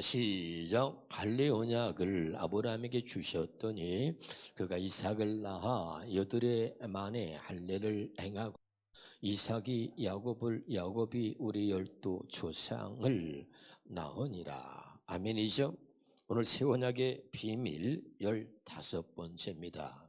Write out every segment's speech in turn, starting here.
시작. 할례 언약을 아브라함에게 주셨더니 그가 이삭을 낳아 여드레 만에 할례를 행하고 이삭이 야곱이 우리 열두 조상을 낳으니라. 아멘이죠. 오늘 새 언약의 비밀 15번째입니다.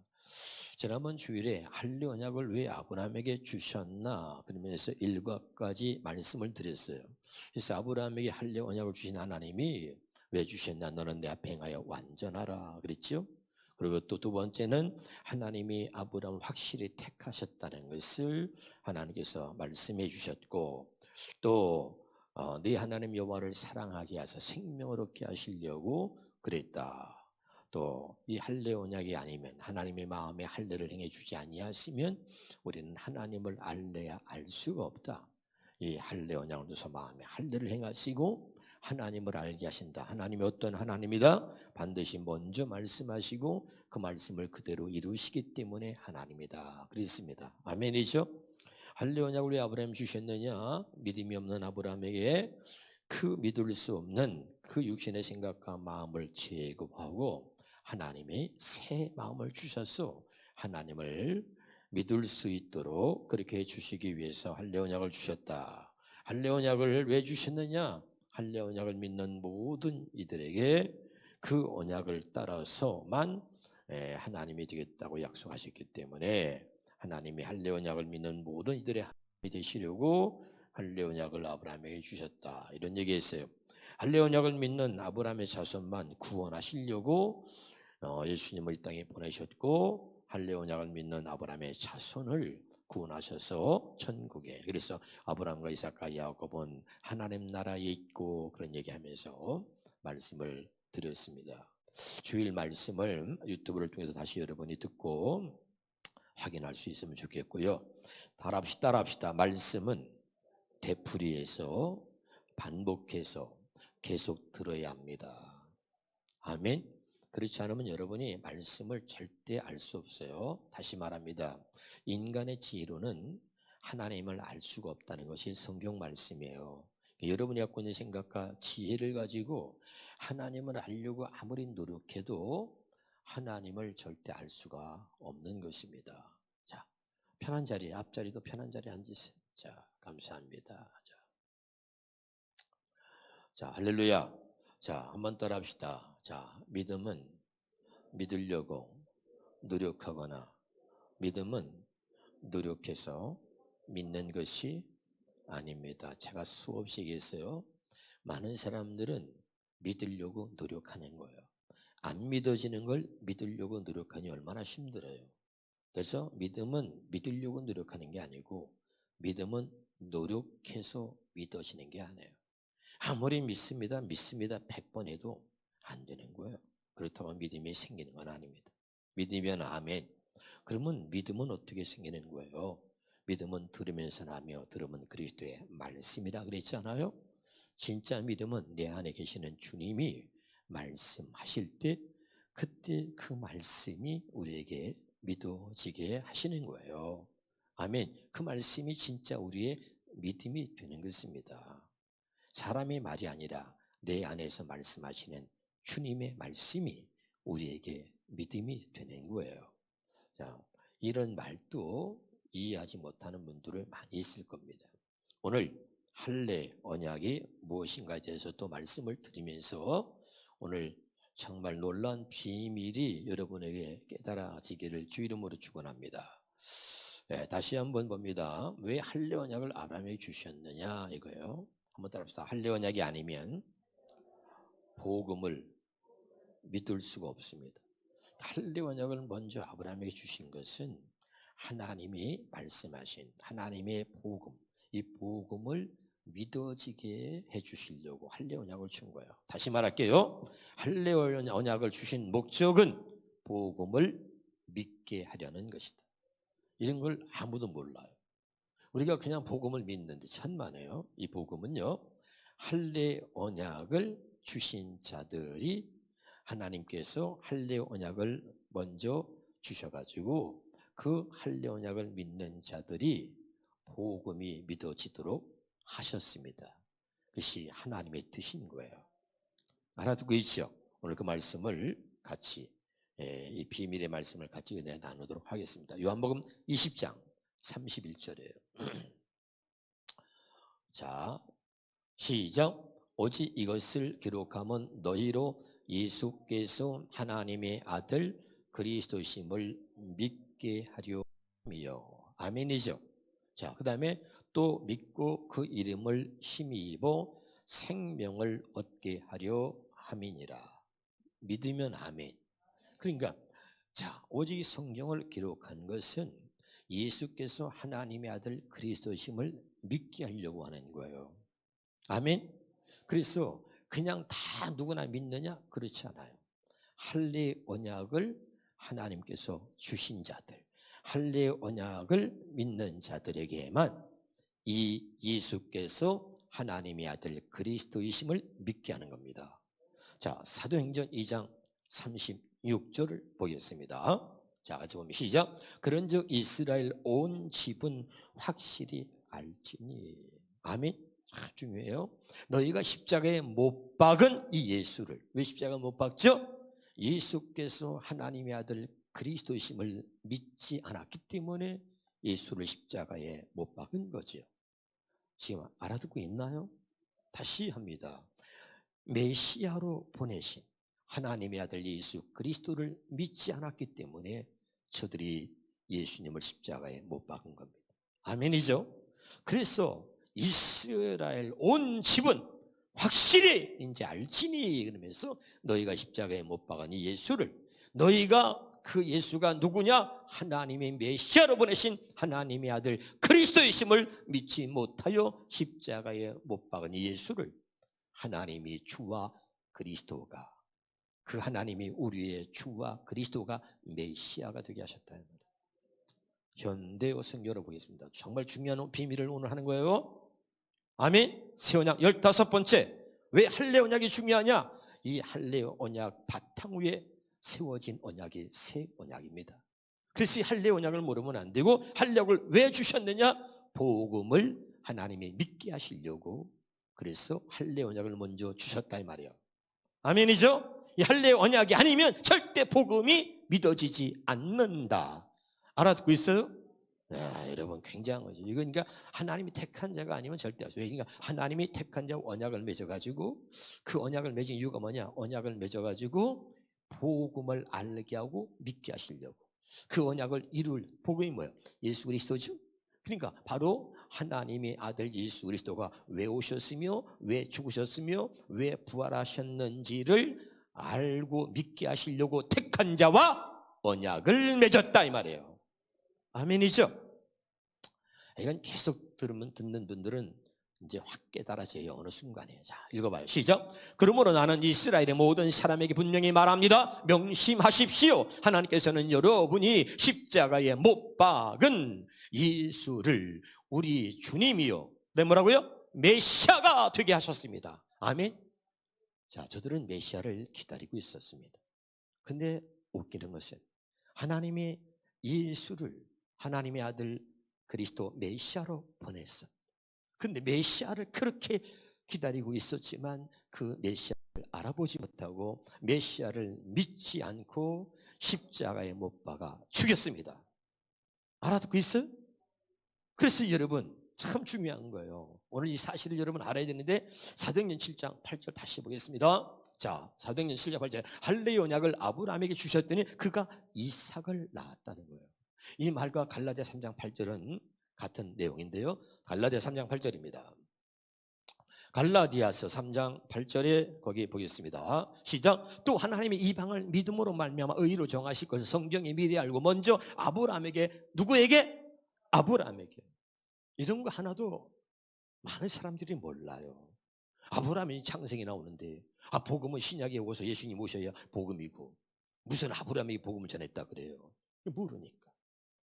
지난번 주일에 할례 언약을 왜 아브라함에게 주셨나 그러면서 1과까지 말씀을 드렸어요. 그래서 아브라함에게 할례 언약을 주신 하나님이 왜 주셨나? 너는 내 앞에 행하여 완전하라 그랬죠. 그리고 또 두 번째는 하나님이 아브라함을 확실히 택하셨다는 것을 하나님께서 말씀해 주셨고, 또 네 하나님 여호와를 사랑하게 하셔서 생명을 얻게 하시려고 그랬다. 또 이 할례 언약이 아니면 하나님의 마음에 할례를 행해 주지 아니하시면 우리는 하나님을 알래야 알 수가 없다. 이 할례 언약을 두서 마음에 할례를 행하시고 하나님을 알게 하신다. 하나님이 어떤 하나님이다? 반드시 먼저 말씀하시고 그 말씀을 그대로 이루시기 때문에 하나님이다. 그랬습니다. 아멘이죠? 할례 언약을 왜 아브라함 주셨느냐? 믿음이 없는 아브라함에게 그 믿을 수 없는 그 육신의 생각과 마음을 제거하고 하나님이 새 마음을 주셔서 하나님을 믿을 수 있도록 그렇게 해주시기 위해서 할례 언약을 주셨다. 할례 언약을 왜 주셨느냐? 할례 언약을 믿는 모든 이들에게 그 언약을 따라서만 하나님이 되겠다고 약속하셨기 때문에 하나님이 할례 언약을 믿는 모든 이들의 하나님이 되시려고 할례 언약을 아브라함에게 주셨다. 이런 얘기했어요. 할례 언약을 믿는 아브라함의 자손만 구원하시려고 예수님을 이 땅에 보내셨고 할례 언약을 믿는 아브라함의 자손을 구원하셔서 천국에, 그래서 아브라함과 이삭과 야곱은 하나님 나라에 있고 그런 얘기하면서 말씀을 드렸습니다. 주일 말씀을 유튜브를 통해서 다시 여러분이 듣고 확인할 수 있으면 좋겠고요. 따라합시다. 말씀은 되풀이해서 반복해서 계속 들어야 합니다. 아멘. 그렇지 않으면 여러분이 말씀을 절대 알 수 없어요. 다시 말합니다. 인간의 지혜로는 하나님을 알 수가 없다는 것이 성경 말씀이에요. 여러분이 갖고 있는 생각과 지혜를 가지고 하나님을 알려고 아무리 노력해도 하나님을 절대 알 수가 없는 것입니다. 자, 편한 자리에, 앞자리도 편한 자리에 앉으세요. 자, 감사합니다. 자, 할렐루야. 자, 한번 따라 합시다. 자, 믿음은 믿으려고 노력하거나 믿음은 노력해서 믿는 것이 아닙니다. 제가 수없이 얘기했어요. 많은 사람들은 믿으려고 노력하는 거예요. 안 믿어지는 걸 믿으려고 노력하니 얼마나 힘들어요. 그래서 믿음은 믿으려고 노력하는 게 아니고 믿음은 노력해서 믿어지는 게 아니에요. 아무리 믿습니다 100번 해도 안 되는 거예요. 그렇다고 믿음이 생기는 건 아닙니다. 믿으면 아멘. 그러면 믿음은 어떻게 생기는 거예요? 믿음은 들으면서 나며 들으면 그리스도의 말씀이라 그랬잖아요. 진짜 믿음은 내 안에 계시는 주님이 말씀하실 때 그때 그 말씀이 우리에게 믿어지게 하시는 거예요. 아멘. 그 말씀이 진짜 우리의 믿음이 되는 것입니다. 사람의 말이 아니라 내 안에서 말씀하시는 주님의 말씀이 우리에게 믿음이 되는 거예요. 자, 이런 말도 이해하지 못하는 분들이 많이 있을 겁니다. 오늘 할례 언약이 무엇인가에 대해서 또 말씀을 드리면서 오늘 정말 놀라운 비밀이 여러분에게 깨달아지기를 주 이름으로 축원합니다. 네, 다시 한번 봅니다. 왜 할례 언약을 아브라함에게 주셨느냐 이거예요. 한번 따라합시다. 할례 언약이 아니면 복음을 믿을 수가 없습니다. 할례 언약을 먼저 아브라함에게 주신 것은 하나님이 말씀하신 하나님의 복음, 이 복음을 믿어지게 해주시려고 할례 언약을 준 거예요. 다시 말할게요. 할례 언약을 주신 목적은 복음을 믿게 하려는 것이다. 이런 걸 아무도 몰라요. 우리가 그냥 복음을 믿는데 천만에요. 이 복음은요, 할례 언약을 주신 자들이 하나님께서 할례 언약을 먼저 주셔가지고 그 할례 언약을 믿는 자들이 복음이 믿어지도록 하셨습니다. 그것이 하나님의 뜻인 거예요. 알아듣고 있죠? 오늘 그 말씀을 같이 이 비밀의 말씀을 같이 은혜 나누도록 하겠습니다. 요한복음 20장 31절이에요. 자, 시작. 오직 이것을 기록하면 너희로 예수께서 하나님의 아들 그리스도심을 믿게 하려 함이요. 아멘이죠. 자, 그 다음에 또 믿고 그 이름을 힘입어 생명을 얻게 하려 함이니라. 믿으면 아멘. 그러니까 자, 오직 성경을 기록한 것은 예수께서 하나님의 아들 그리스도심을 믿게 하려고 하는 거예요. 아멘. 그래서 그냥 다 누구나 믿느냐? 그렇지 않아요. 할례 언약을 하나님께서 주신 자들, 할례 언약을 믿는 자들에게만 이 예수께서 하나님의 아들 그리스도이심을 믿게 하는 겁니다. 자, 사도행전 2장 36절을 보겠습니다. 자, 같이 보면 시작. 그런즉 이스라엘 온 집은 확실히 알지니. 아멘. 참 중요해요. 너희가 십자가에 못 박은 이 예수를, 왜 십자가에 못 박죠? 예수께서 하나님의 아들 그리스도이심을 믿지 않았기 때문에 예수를 십자가에 못 박은 거죠. 지금 알아듣고 있나요? 다시 합니다. 메시아로 보내신 하나님의 아들 예수 그리스도를 믿지 않았기 때문에 저들이 예수님을 십자가에 못 박은 겁니다. 아멘이죠? 그래서 이스라엘 온 집은 확실히 이제 알지니 그러면서 너희가 십자가에 못 박은 이 예수를, 너희가 그 예수가 누구냐? 하나님의 메시아로 보내신 하나님의 아들 그리스도이심을 믿지 못하여 십자가에 못 박은 이 예수를 하나님이 주와 그리스도가, 그 하나님이 우리의 주와 그리스도가 메시아가 되게 하셨다는 거예요. 현대어성 열어보겠습니다. 정말 중요한 비밀을 오늘 하는 거예요. 아멘. 새 언약 15번째. 왜 할례 언약이 중요하냐? 이 할례 언약 바탕 위에 세워진 언약이 새 언약입니다. 그래서 이 할례 언약을 모르면 안 되고, 할례를 왜 주셨느냐? 복음을 하나님이 믿게 하시려고, 그래서 할례 언약을 먼저 주셨다 이 말이에요. 아멘이죠? 이 할례 언약이 아니면 절대 복음이 믿어지지 않는다. 알아듣고 있어요? 여러분 굉장한 거죠. 이거 그러니까 하나님이 택한 자가 아니면 절대 없어요. 그러니까 하나님이 택한 자 언약을 맺어가지고, 그 언약을 맺은 이유가 뭐냐? 언약을 맺어가지고 복음을 알게 하고 믿게 하시려고. 그 언약을 이룰 복음이 뭐예요? 예수 그리스도죠. 그러니까 바로 하나님의 아들 예수 그리스도가 왜 오셨으며 왜 죽으셨으며 왜 부활하셨는지를 알고 믿게 하시려고 택한 자와 언약을 맺었다 이 말이에요. 아멘이죠? 이건 계속 들으면 듣는 분들은 이제 확 깨달아져요. 어느 순간에. 자, 읽어봐요. 시작. 그러므로 나는 이스라엘의 모든 사람에게 분명히 말합니다. 명심하십시오. 하나님께서는 여러분이 십자가에 못 박은 예수를 우리 주님이요, 네, 뭐라고요? 메시아가 되게 하셨습니다. 아멘. 자, 저들은 메시아를 기다리고 있었습니다. 근데 웃기는 것은 하나님의 예수를 하나님의 아들 그리스도 메시아로 보냈어. 근데 메시아를 그렇게 기다리고 있었지만 그 메시아를 알아보지 못하고 메시아를 믿지 않고 십자가에 못 박아 죽였습니다. 알아듣고 있어요? 그래서 여러분 참 중요한 거예요. 오늘 이 사실을 여러분 알아야 되는데, 사도행전 7장 8절 다시 보겠습니다. 자, 사도행전 7장 8절. 할례 언약을 아브라함에게 주셨더니 그가 이삭을 낳았다는 거예요. 이 말과 갈라디아 3장 8절은 같은 내용인데요. 갈라디아 3장 8절입니다. 갈라디아서 3장 8절에 거기 보겠습니다. 시작. 또 하나님이 이방을 믿음으로 말미암아 의로 정하실 것을 성경이 미리 알고 먼저 아브라함에게, 누구에게? 아브라함에게. 이런 거 하나도 많은 사람들이 몰라요. 아브라함이 창세기 나오는데, 복음은 신약에 오서 예수님 오셔야 복음이고, 무슨 아브라함이 복음을 전했다 그래요. 모르니까.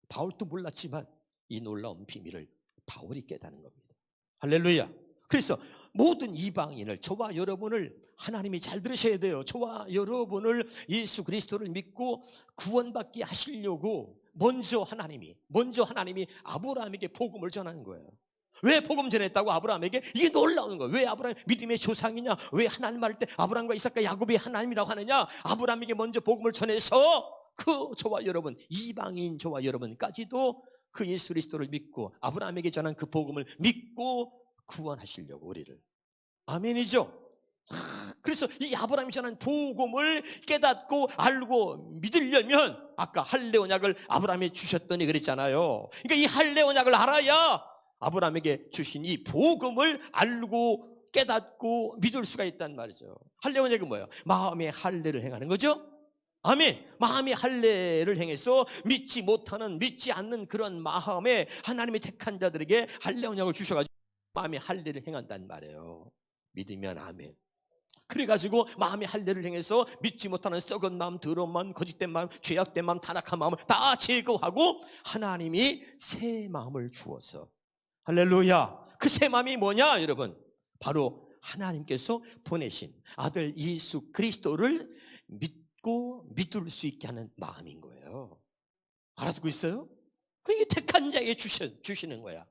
바울도 몰랐지만 이 놀라운 비밀을 바울이 깨닫는 겁니다. 할렐루야. 그래서 모든 이방인을, 저와 여러분을 하나님이 잘 들으셔야 돼요. 저와 여러분을 예수 그리스도를 믿고 구원받게 하시려고 먼저 하나님이 아브라함에게 복음을 전하는 거예요. 왜 복음 전했다고 아브라함에게? 이게 놀라운 거예요. 왜 아브라함 믿음의 조상이냐? 왜 하나님 말할 때 아브라함과 이삭과 야곱이 하나님이라고 하느냐? 아브라함에게 먼저 복음을 전해서 그 저와 여러분, 이방인 저와 여러분까지도 그 예수 그리스도를 믿고 아브라함에게 전한 그 복음을 믿고 구원하시려고 우리를. 아멘이죠? 그래서 이 아브라함이 전한 복음을 깨닫고 알고 믿으려면 아까 할례 언약을 아브라함에 주셨더니 그랬잖아요. 그러니까 이 할례 언약을 알아야 아브라함에게 주신 이 복음을 알고 깨닫고 믿을 수가 있단 말이죠. 할례 언약은 뭐예요? 마음의 할례를 행하는 거죠. 아멘. 마음의 할례를 행해서 믿지 않는 그런 마음에 하나님의 택한 자들에게 할례 언약을 주셔가지고 마음의 할례를 행한단 말이에요. 믿으면 아멘. 그래가지고 마음의 할례를 행해서 믿지 못하는 썩은 마음, 더러운 마음, 거짓된 마음, 죄악된 마음, 타락한 마음을 다 제거하고 하나님이 새 마음을 주어서, 할렐루야, 그 새 마음이 뭐냐 여러분? 바로 하나님께서 보내신 아들 예수 그리스도를 믿고 믿을 수 있게 하는 마음인 거예요. 알아듣고 있어요? 그게 택한 자에게 주시는 거야.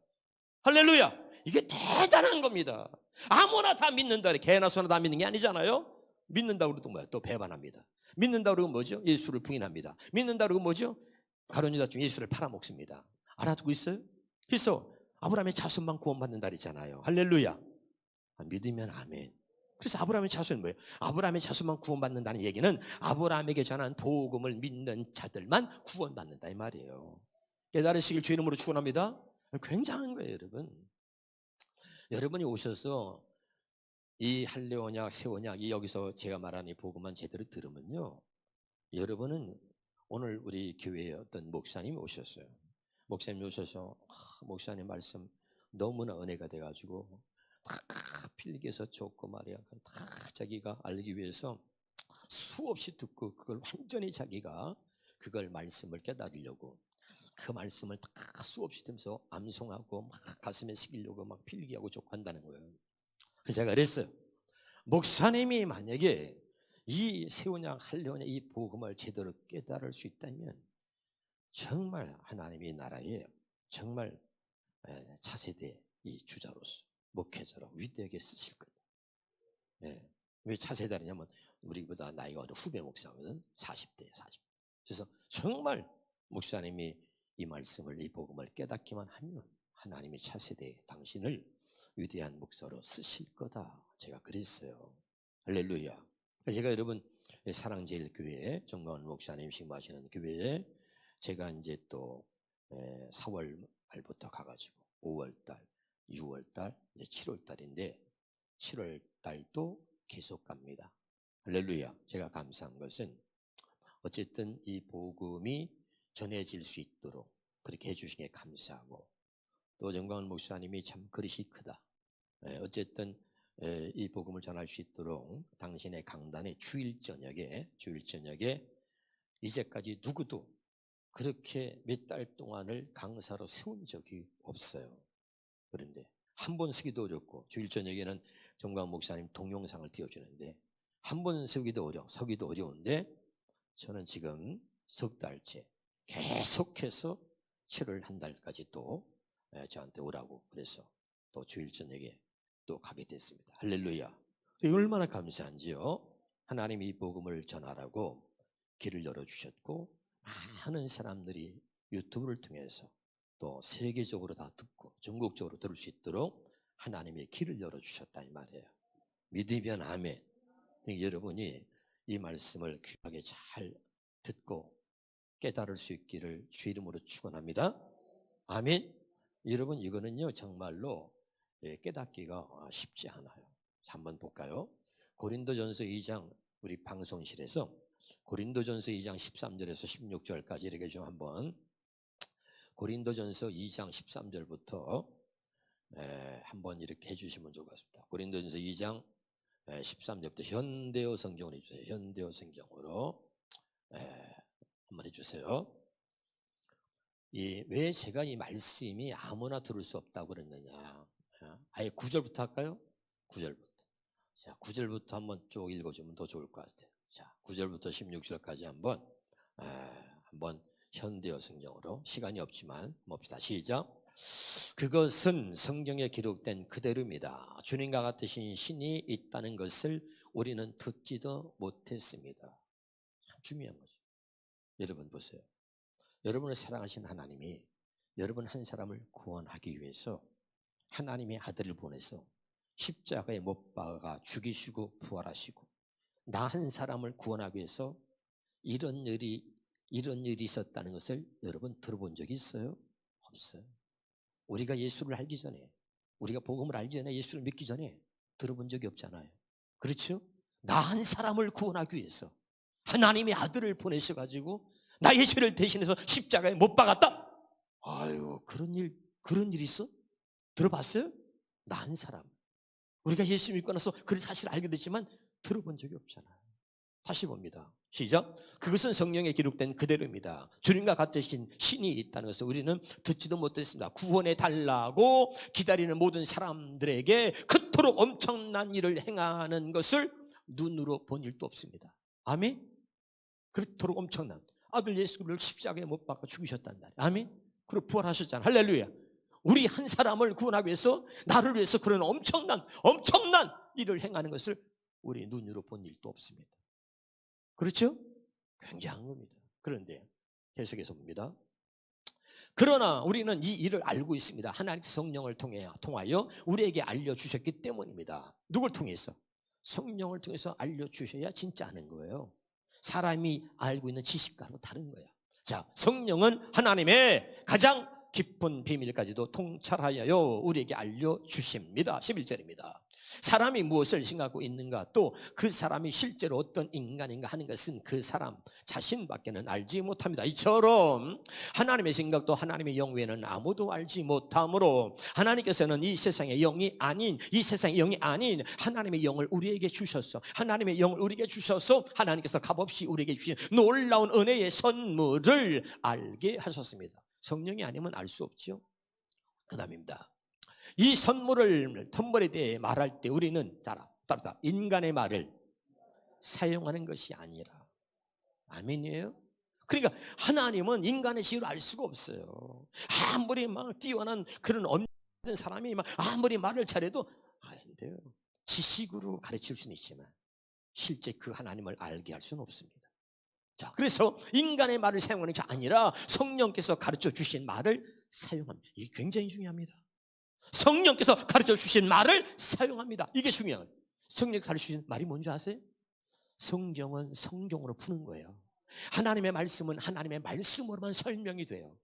할렐루야. 이게 대단한 겁니다. 아무나 다 믿는다. 개나 소나 다 믿는 게 아니잖아요. 믿는다고 그러면 뭐야? 또 배반합니다. 믿는다고 그러면 뭐죠? 예수를 부인합니다. 믿는다고 그러면 뭐죠? 가룟 유다 중 예수를 팔아먹습니다. 알아듣고 있어요? 그래서 아브라함의 자손만 구원받는다 그랬잖아요. 할렐루야. 믿으면 아멘. 그래서 아브라함의 자손은 뭐예요? 아브라함의 자손만 구원받는다는 얘기는 아브라함에게 전한 복음을 믿는 자들만 구원받는다 이 말이에요. 깨달으시길 주의 이름으로 축원합니다. 굉장한 거예요, 여러분. 여러분이 오셔서 이 할례 언약, 새 언약이 여기서 제가 말하는 이 복음만 제대로 들으면요, 여러분은 오늘 우리 교회에 어떤 목사님이 오셨어요. 목사님이 오셔서 목사님 말씀 너무나 은혜가 돼가지고 다 필기해서 좋고 말이야, 다 자기가 알기 위해서 수없이 듣고 그걸 완전히 자기가 그걸 말씀을 깨달으려고 그 말씀을 다 수없이 들으면서 암송하고 막 가슴에 새기려고 막 필기하고 좋고 한다는 거예요. 그래서 제가 그랬어요. 목사님이 만약에 이 새 언약, 할례 언약 이 복음을 제대로 깨달을 수 있다면 정말 하나님의 나라에 정말 차세대 이 주자로서 목회자로 위대하게 쓰실 거예요. 네. 왜 차세대냐면 우리보다 나이가 어린 후배 목사거든. 40대. 그래서 정말 목사님이 이 말씀을, 이 복음을 깨닫기만 하면 하나님의 차세대 당신을 위대한 목사로 쓰실 거다. 제가 그랬어요. 할렐루야. 제가 여러분 사랑제일교회 정광훈 목사님 식무하시는 교회에 제가 이제 또 4월 말부터 가가지고 5월달, 6월달, 이제 7월달인데 7월달도 계속 갑니다. 할렐루야. 제가 감사한 것은 어쨌든 이 복음이 전해질 수 있도록 그렇게 해주신 게 감사하고, 또 정광훈 목사님이 참 그릇이 크다. 어쨌든 이 복음을 전할 수 있도록 당신의 강단에 주일 저녁에 이제까지 누구도 그렇게 몇 달 동안을 강사로 세운 적이 없어요. 그런데 한 번 쓰기도 어렵고, 주일 저녁에는 정광훈 목사님 동영상을 띄워주는데 한 번 서기도 어려운데 저는 지금 석 달째 계속해서 7월 한 달까지 또 저한테 오라고 그래서 또 주일 저녁에 또 가게 됐습니다. 할렐루야. 얼마나 감사한지요. 하나님이 이 복음을 전하라고 길을 열어주셨고, 많은 사람들이 유튜브를 통해서 또 세계적으로 다 듣고 전국적으로 들을 수 있도록 하나님의 길을 열어주셨다 이 말이에요. 믿으면 아멘. 여러분이 이 말씀을 귀하게 잘 듣고 깨달을 수 있기를 주의 이름으로 축원합니다. 아멘. 여러분 이거는요 정말로 깨닫기가 쉽지 않아요. 한번 볼까요? 고린도전서 2장 우리 방송실에서 고린도전서 2장 13절에서 16절까지 이렇게 좀 한번 고린도전서 2장 13절부터 한번 이렇게 해주시면 좋을 것 같습니다. 고린도전서 2장 13절부터 현대어 성경으로 해주세요. 현대어 성경으로 한번 해주세요. 왜 제가 이 말씀이 아무나 들을 수 없다고 그랬느냐. 아예 9절부터 할까요? 9절부터. 자, 9절부터 한번 쭉 읽어주면 더 좋을 것 같아요. 자, 9절부터 16절까지 한번 현대어 성경으로 시간이 없지만 봅시다. 시작. 그것은 성경에 기록된 그대로입니다. 주님과 같으신 신이 있다는 것을 우리는 듣지도 못했습니다. 참 중요한 거죠. 여러분 보세요. 여러분을 사랑하신 하나님이 여러분 한 사람을 구원하기 위해서 하나님의 아들을 보내서 십자가에 못 박아 죽이시고 부활하시고 나 한 사람을 구원하기 위해서 이런 일이 있었다는 것을 여러분 들어본 적이 있어요? 없어요. 우리가 예수를 알기 전에, 우리가 복음을 알기 전에, 예수를 믿기 전에 들어본 적이 없잖아요. 그렇죠? 나 한 사람을 구원하기 위해서 하나님의 아들을 보내셔가지고 나의 죄를 대신해서 십자가에 못 박았다? 아유, 그런 일 있어? 들어봤어요? 나 한 사람. 우리가 예수 믿고 나서 그 사실을 알게 됐지만 들어본 적이 없잖아요. 다시 봅니다. 시작. 그것은 성경에 기록된 그대로입니다. 주님과 같으신 신이 있다는 것을 우리는 듣지도 못했습니다. 구원해 달라고 기다리는 모든 사람들에게 그토록 엄청난 일을 행하는 것을 눈으로 본 일도 없습니다. 아멘. 그토록 엄청난 아들 예수를 십자가에 못 박아 죽이셨단 말이에요. 아멘. 그리고 부활하셨잖아요. 할렐루야. 우리 한 사람을 구원하기 위해서, 나를 위해서 그런 엄청난 일을 행하는 것을 우리 눈으로 본 일도 없습니다. 그렇죠? 굉장한 겁니다. 그런데 계속해서 봅니다. 그러나 우리는 이 일을 알고 있습니다. 하나님 성령을 통하여 우리에게 알려주셨기 때문입니다. 누굴 통해서? 성령을 통해서 알려주셔야 진짜 아는 거예요. 사람이 알고 있는 지식과는 다른 거예요. 자, 성령은 하나님의 가장 깊은 비밀까지도 통찰하여 우리에게 알려주십니다. 11절입니다. 사람이 무엇을 생각하고 있는가, 또 그 사람이 실제로 어떤 인간인가 하는 것은 그 사람 자신밖에는 알지 못합니다. 이처럼 하나님의 생각도 하나님의 영 외에는 아무도 알지 못하므로 하나님께서는 이 세상의 영이 아닌 하나님의 영을 우리에게 주셔서 하나님께서 값없이 우리에게 주신 놀라운 은혜의 선물을 알게 하셨습니다. 성령이 아니면 알 수 없죠. 그 다음입니다. 이 선물에 대해 말할 때 우리는 따라 인간의 말을 사용하는 것이 아니라, 아멘이에요? 그러니까 하나님은 인간의 지혜로 알 수가 없어요. 아무리 막 뛰어난 그런 엄청난 사람이 막 아무리 말을 잘해도 안 돼요. 지식으로 가르칠 수는 있지만 실제 그 하나님을 알게 할 수는 없습니다. 자, 그래서 인간의 말을 사용하는 게 아니라 성령께서 가르쳐 주신 말을 사용합니다. 이게 굉장히 중요합니다. 성령께서 가르쳐 주신 말을 사용합니다. 이게 중요한 거예요. 성령께서 가르쳐 주신 말이 뭔지 아세요? 성경은 성경으로 푸는 거예요. 하나님의 말씀은 하나님의 말씀으로만 설명이 돼요.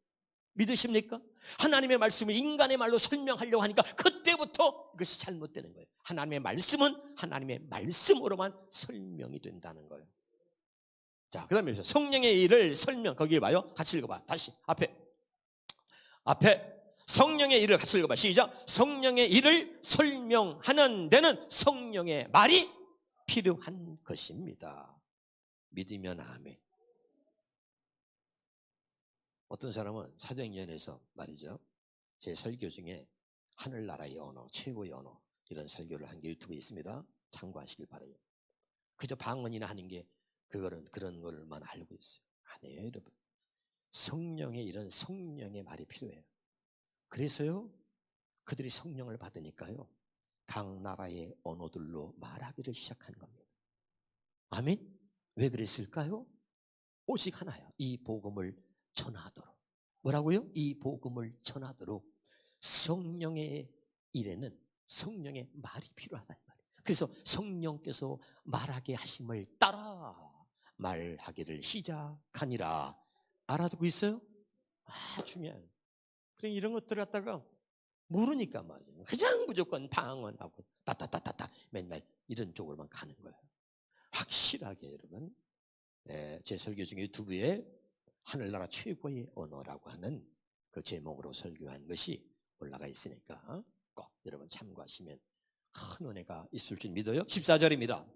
믿으십니까? 하나님의 말씀을 인간의 말로 설명하려고 하니까 그때부터 이것이 잘못되는 거예요. 하나님의 말씀은 하나님의 말씀으로만 설명이 된다는 거예요. 자, 그 다음에 성령의 일을 거기에 봐요. 같이 읽어봐. 다시 앞에 성령의 일을 같이 읽어봐. 시작. 성령의 일을 설명하는 데는 성령의 말이 필요한 것입니다. 믿으면 아멘. 어떤 사람은 사도행전에서 말이죠, 제 설교 중에 하늘나라의 언어, 최고의 언어, 이런 설교를 한 게 유튜브에 있습니다. 참고하시길 바라요. 그저 방언이나 하는 게 그런 걸만 알고 있어요. 아니에요, 여러분. 성령의 일은 성령의 말이 필요해요. 그래서요, 그들이 성령을 받으니까요, 각 나라의 언어들로 말하기를 시작하는 겁니다. 아멘? 왜 그랬을까요? 오직 하나요. 이 복음을 전하도록. 뭐라고요? 이 복음을 전하도록 성령의 일에는 성령의 말이 필요하다는 말이에요. 그래서 성령께서 말하게 하심을 따라 말하기를 시작하니라. 알아듣고 있어요? 중요해요. 그러니까 이런 것들 갖다가 모르니까 말이에요. 그냥 무조건 방언하고 따따따따따 맨날 이런 쪽으로만 가는 거예요. 확실하게 여러분, 제 설교 중에 유튜브에 하늘나라 최고의 언어라고 하는 그 제목으로 설교한 것이 올라가 있으니까 꼭 여러분 참고하시면 큰 은혜가 있을 줄 믿어요. 14절입니다.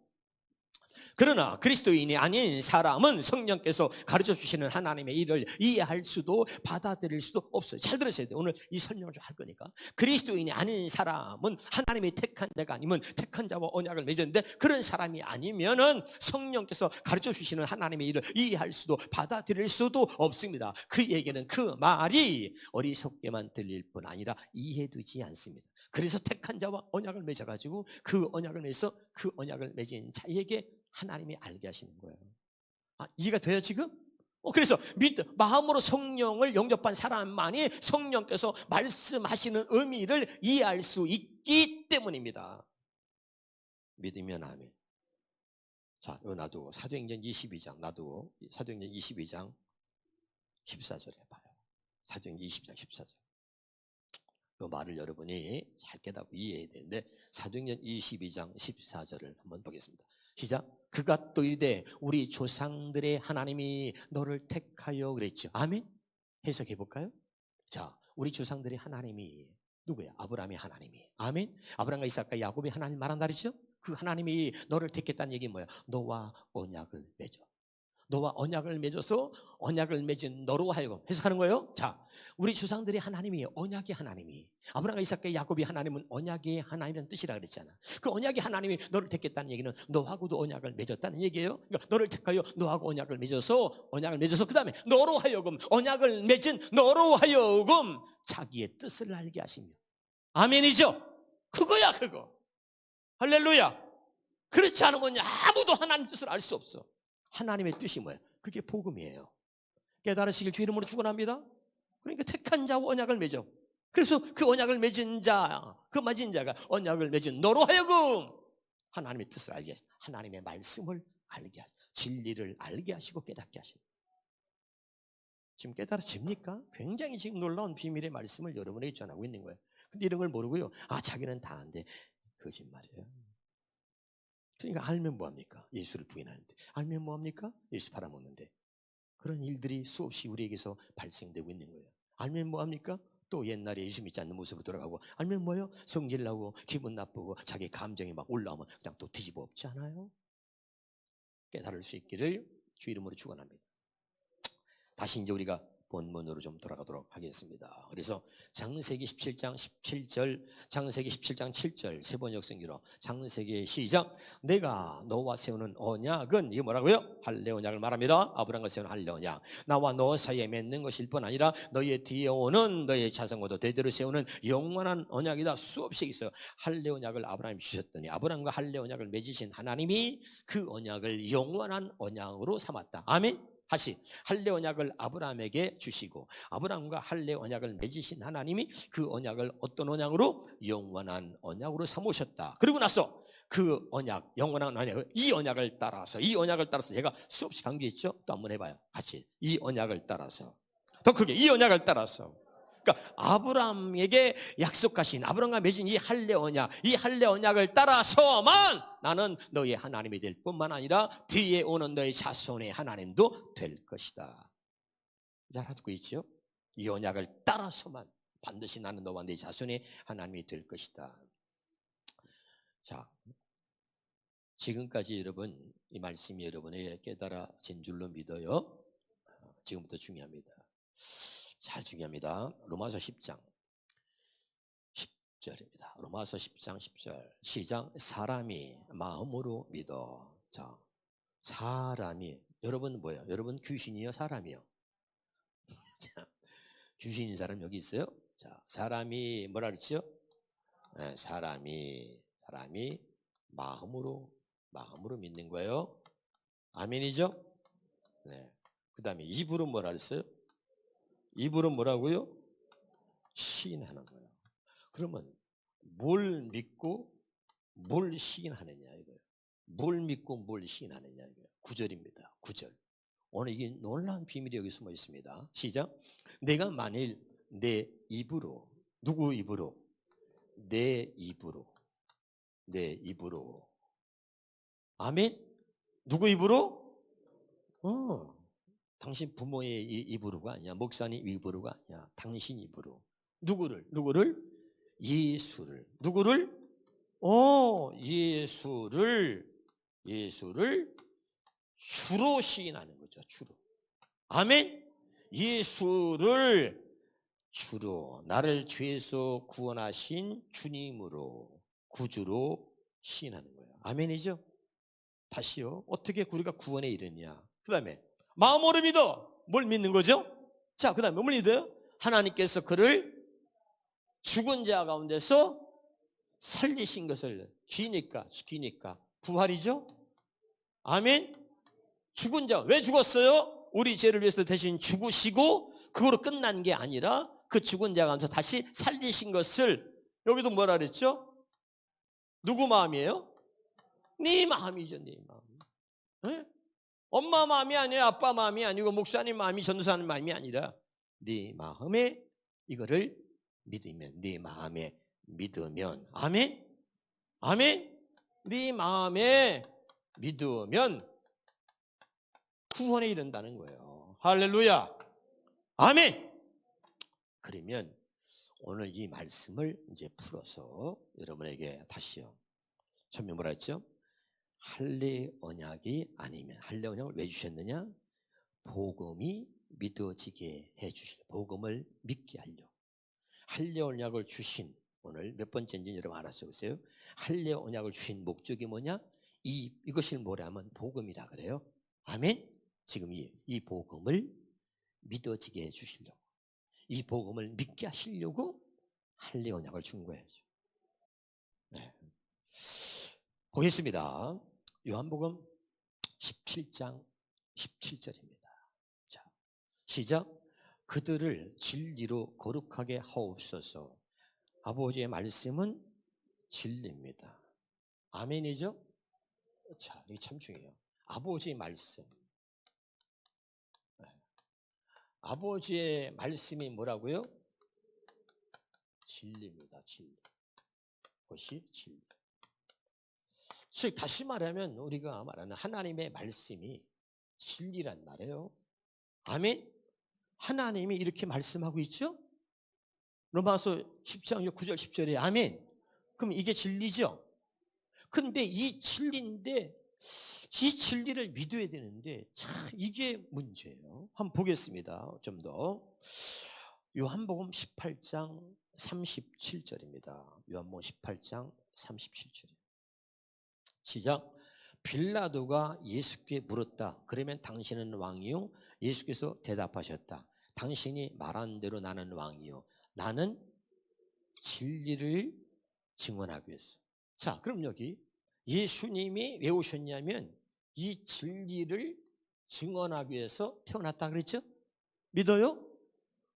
그러나 그리스도인이 아닌 사람은 성령께서 가르쳐 주시는 하나님의 일을 이해할 수도 받아들일 수도 없어요. 잘 들으셔야 돼요. 오늘 이 설명을 좀 할 거니까. 그리스도인이 아닌 사람은 하나님이 택한 자가 아니면 택한 자와 언약을 맺었는데, 그런 사람이 아니면은 성령께서 가르쳐 주시는 하나님의 일을 이해할 수도 받아들일 수도 없습니다. 그에게는 그 말이 어리석게만 들릴 뿐 아니라 이해되지 않습니다. 그래서 택한 자와 언약을 맺어가지고 그 언약을 맺어서 그 언약을 맺은 자에게 하나님이 알게 하시는 거예요. 이해가 돼요 지금? 그래서 마음으로 성령을 영접한 사람만이 성령께서 말씀하시는 의미를 이해할 수 있기 때문입니다. 믿으면 아멘. 자, 이거 놔두고 사도행전 22장 놔두고 사도행전 22장 14절에 봐요. 사도행전 22장 14절. 이 말을 여러분이 잘 깨닫고 이해해야 되는데, 사도행전 22장 14절을 한번 보겠습니다. 시작. 그가 또 이르되 우리 조상들의 하나님이 너를 택하여 그랬죠. 아멘. 해석해 볼까요? 자, 우리 조상들의 하나님이 누구야? 아브라함의 하나님이. 아멘. 아브라함과 이삭과 야곱의 하나님 말한다 그랬죠? 그 하나님이 너를 택했다는 얘기는 뭐야? 너와 언약을 맺어. 너와 언약을 맺어서 언약을 맺은 너로 하여금 해석하는 거예요. 자, 우리 조상들의 하나님이 언약의 하나님이, 아브라함과 이삭과 야곱의 하나님은 언약의 하나님이라는 뜻이라 그랬잖아. 그 언약의 하나님이 너를 택했다는 얘기는 너하고도 언약을 맺었다는 얘기예요. 그러니까 너를 택하여 너하고 언약을 맺어서 그 다음에 너로 하여금, 언약을 맺은 너로 하여금 자기의 뜻을 알게 하시며. 아멘이죠? 그거야 그거. 할렐루야. 그렇지 않으면 아무도 하나님 뜻을 알 수 없어. 하나님의 뜻이 뭐예요? 그게 복음이에요. 깨달으시길 주 이름으로 축원합니다. 그러니까 택한 자와 언약을 맺어. 그래서 그 언약을 맺은 자, 그 맺은 자가 언약을 맺은 너로 하여금 하나님의 뜻을 알게 하시고, 하나님의 말씀을 알게 하시고, 진리를 알게 하시고 깨닫게 하시고. 지금 깨달아집니까? 굉장히 지금 놀라운 비밀의 말씀을 여러분에게 전하고 있는 거예요. 근데 이런 걸 모르고요, 자기는 다 안돼. 거짓말이에요. 그러니까 알면 뭐합니까? 예수를 부인하는데. 알면 뭐합니까? 예수 팔아먹는데. 그런 일들이 수없이 우리에게서 발생되고 있는 거예요. 알면 뭐합니까? 또 옛날에 예수 믿지 않는 모습으로 돌아가고. 알면 뭐예요? 성질나고 기분 나쁘고 자기 감정이 막 올라오면 그냥 또 뒤집어 엎지 않아요? 깨달을 수 있기를 주 이름으로 축원합니다. 다시 이제 우리가 본문으로 좀 돌아가도록 하겠습니다. 그래서 창세기 17장 17절, 창세기 17장 7절 세 번 역성기로 창세기 시작. 내가 너와 세우는 언약은, 이게 뭐라고요? 할례 언약을 말합니다. 아브라함과 세우는 할례 언약, 나와 너 사이에 맺는 것일 뿐 아니라 너의 뒤에 오는 너의 자손과도 대대로 세우는 영원한 언약이다. 수없이 있어요. 할례 언약을 아브라함이 주셨더니 아브라함과 할례 언약을 맺으신 하나님이 그 언약을 영원한 언약으로 삼았다. 아멘. 다시 할례 언약을 아브라함에게 주시고 아브라함과 할례 언약을 맺으신 하나님이 그 언약을 어떤 언약으로? 영원한 언약으로 삼으셨다. 그리고 나서 그 언약, 영원한 언약을, 이 언약을 따라서 제가 수없이 강조했죠. 또 한번 해봐요. 같이. 이 언약을 따라서, 더 크게, 이 언약을 따라서. 그러니까 아브라함에게 약속하신, 아브라함과 맺은 이 할례 언약, 이 할례 언약을 따라서만 나는 너의 하나님이 될 뿐만 아니라 뒤에 오는 너의 자손의 하나님도 될 것이다. 잘 알아듣고 있죠? 이 언약을 따라서만 반드시 나는 너와 네 자손의 하나님이 될 것이다. 자, 지금까지 여러분 이 말씀이 여러분에게 깨달아진 줄로 믿어요. 지금부터 중요합니다. 잘 중요합니다. 로마서 10장 10절입니다. 로마서 10장 10절 시작. 사람이 마음으로 믿어. 자, 사람이, 여러분 뭐예요? 여러분 귀신이요? 사람이요? 자, 귀신인 사람 여기 있어요? 자, 사람이 뭐라 그랬죠? 네, 사람이 마음으로 믿는 거예요. 아멘이죠? 네. 그 다음에 입으로 뭐라 그랬어요? 입으로 뭐라고요? 시인하는 거예요. 그러면 뭘 믿고 뭘 시인하느냐 이거예요. 뭘 믿고 뭘 시인하느냐 이거예요. 9절입니다. 9절. 오늘 이게 놀라운 비밀이 여기 숨어 있습니다. 시작. 내가 만일 내 입으로, 누구 입으로? 내 입으로. 아멘? 누구 입으로? 당신 부모의 입으로가 아니야. 목사님 입으로가 아니야. 당신 입으로. 누구를? 예수를. 누구를? 예수를 주로 시인하는 거죠. 주로. 아멘. 예수를 주로 나를 죄에서 구원하신 주님으로 구주로 시인하는 거예요. 아멘이죠? 다시요. 어떻게 우리가 구원에 이르냐. 그 다음에 마음으로 믿어. 뭘 믿는 거죠? 자, 그 다음에 뭘 믿어요? 하나님께서 그를 죽은 자 가운데서 살리신 것을 기니까 부활이죠? 아멘. 죽은 자 왜 죽었어요? 우리 죄를 위해서 대신 죽으시고 그거로 끝난 게 아니라 그 죽은 자 가운데서 다시 살리신 것을 여기도 뭐라 그랬죠? 누구 마음이에요? 네 마음이죠. 네 마음. 네? 엄마 마음이 아니에요. 아빠 마음이 아니고 목사님 마음이 전도사님 마음이 아니라 네 마음에 이거를 믿으면, 네 마음에 믿으면, 아멘? 아멘? 네 마음에 믿으면 구원에 이른다는 거예요. 할렐루야. 아멘. 그러면 오늘 이 말씀을 이제 풀어서 여러분에게 다시요. 처음에 뭐라 했죠? 할례 언약이 아니면, 할례 언약을 왜 주셨느냐? 복음이 믿어지게 해주실, 복음을 믿게 하려고. 할례 언약을 주신, 오늘 몇 번째인지 여러분 알아보세요. 할례 언약을 주신 목적이 뭐냐? 이것이 뭐라면 복음이라 그래요. 아멘. 지금 이 복음을 믿어지게 해주시려고, 이 복음을 믿게 하시려고 할례 언약을 준 거예요. 네. 보겠습니다. 요한복음 17장 17절입니다. 자, 시작. 그들을 진리로 거룩하게 하옵소서. 아버지의 말씀은 진리입니다. 아멘이죠? 자, 이게 참 중요해요. 아버지의 말씀. 네. 아버지의 말씀이 뭐라고요? 진리입니다. 진리. 그것이 진리. 즉 다시 말하면 우리가 말하는 하나님의 말씀이 진리란 말이에요. 아멘. 하나님이 이렇게 말씀하고 있죠. 로마서 10장 9절 10절에 아멘. 그럼 이게 진리죠. 근데 이 진리인데 이 진리를 믿어야 되는데 참 이게 문제예요. 한번 보겠습니다. 좀 더. 요한복음 18장 37절입니다. 요한복음 18장 37절. 시작. 빌라도가 예수께 물었다. 그러면 당신은 왕이요? 예수께서 대답하셨다. 당신이 말한 대로 나는 왕이요. 나는 진리를 증언하기 위해서. 자, 그럼 여기 예수님이 왜 오셨냐면 이 진리를 증언하기 위해서 태어났다 그랬죠? 믿어요?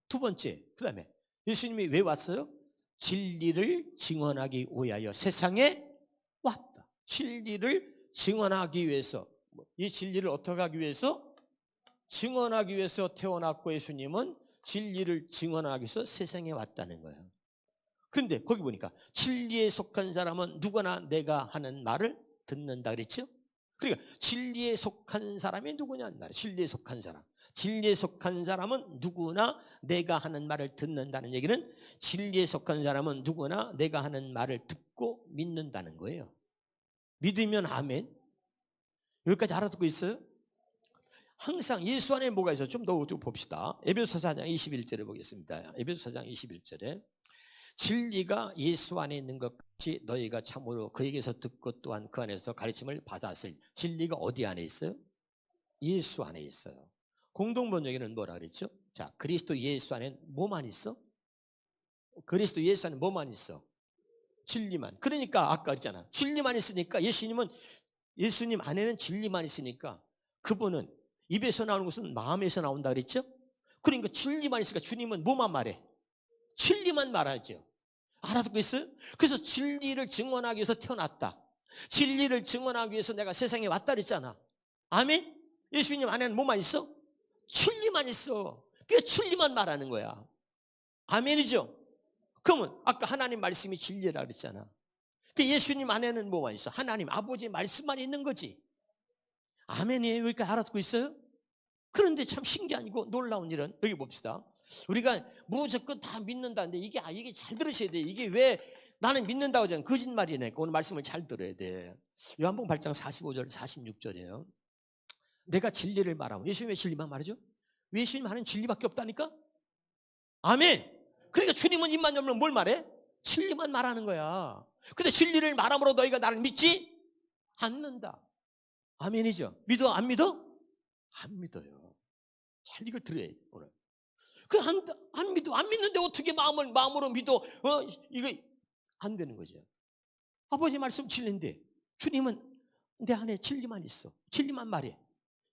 두 번째, 그 다음에 예수님이 왜 왔어요? 진리를 증언하기 위하여 세상에 왔다. 진리를 증언하기 위해서, 이 진리를 어떻게 하기 위해서? 증언하기 위해서 태어났고 예수님은 진리를 증언하기 위해서 세상에 왔다는 거예요. 그런데 거기 보니까 진리에 속한 사람은 누구나 내가 하는 말을 듣는다 그랬죠? 그러니까 진리에 속한 사람이 누구냐는 말이에요. 진리에 속한 사람. 진리에 속한 사람은 누구나 내가 하는 말을 듣는다는 얘기는 진리에 속한 사람은 누구나 내가 하는 말을 듣고 믿는다는 거예요. 믿으면 아멘. 여기까지 알아듣고 있어요? 항상 예수 안에 뭐가 있어요? 좀 더 좀 봅시다. 에베소 4장 21절에 보겠습니다. 에베소 4장 21절에 진리가 예수 안에 있는 것 같이 너희가 참으로 그에게서 듣고 또한 그 안에서 가르침을 받았을. 진리가 어디 안에 있어요? 예수 안에 있어요. 공동번역에는 뭐라 그랬죠? 자, 그리스도 예수 안에 뭐만 있어? 그리스도 예수 안에 뭐만 있어? 진리만. 그러니까 아까 그랬잖아. 진리만 있으니까 예수님 안에는 진리만 있으니까 그분은 입에서 나오는 것은 마음에서 나온다 그랬죠? 그러니까 진리만 있으니까 주님은 뭐만 말해? 진리만 말하죠. 알아듣고 있어요? 그래서 진리를 증언하기 위해서 태어났다. 진리를 증언하기 위해서 내가 세상에 왔다 그랬잖아. 아멘? 예수님 안에는 뭐만 있어? 진리만 있어. 그 진리만 말하는 거야. 아멘이죠? 그러면 아까 하나님 말씀이 진리라 그랬잖아. 그 예수님 안에는 뭐만 있어? 하나님 아버지의 말씀만 있는 거지. 아멘이에요. 여기까지 알아듣고 있어요? 그런데 참 신기하고 놀라운 일은 여기 봅시다. 우리가 무조건 다 믿는다는데 이게 잘 들으셔야 돼. 이게 왜 나는 믿는다고 하잖아요. 거짓말이네. 오늘 말씀을 잘 들어야 돼. 요한복음 8장 45절 46절이에요. 내가 진리를 말하면, 예수님 왜 진리만 말하죠? 예수님 하는 진리밖에 없다니까? 아멘. 그러니까 주님은 입만 열면 뭘 말해? 진리만 말하는 거야. 근데 진리를 말함으로 너희가 나를 믿지 않는다. 아멘이죠. 믿어 안 믿어? 안 믿어요. 잘 이걸 들어야 돼 오늘. 안 믿어. 안 믿는데 어떻게 마음으로 믿어? 이거 안 되는 거죠. 아버지 말씀 진리인데 주님은 내 안에 진리만 있어. 진리만 말해.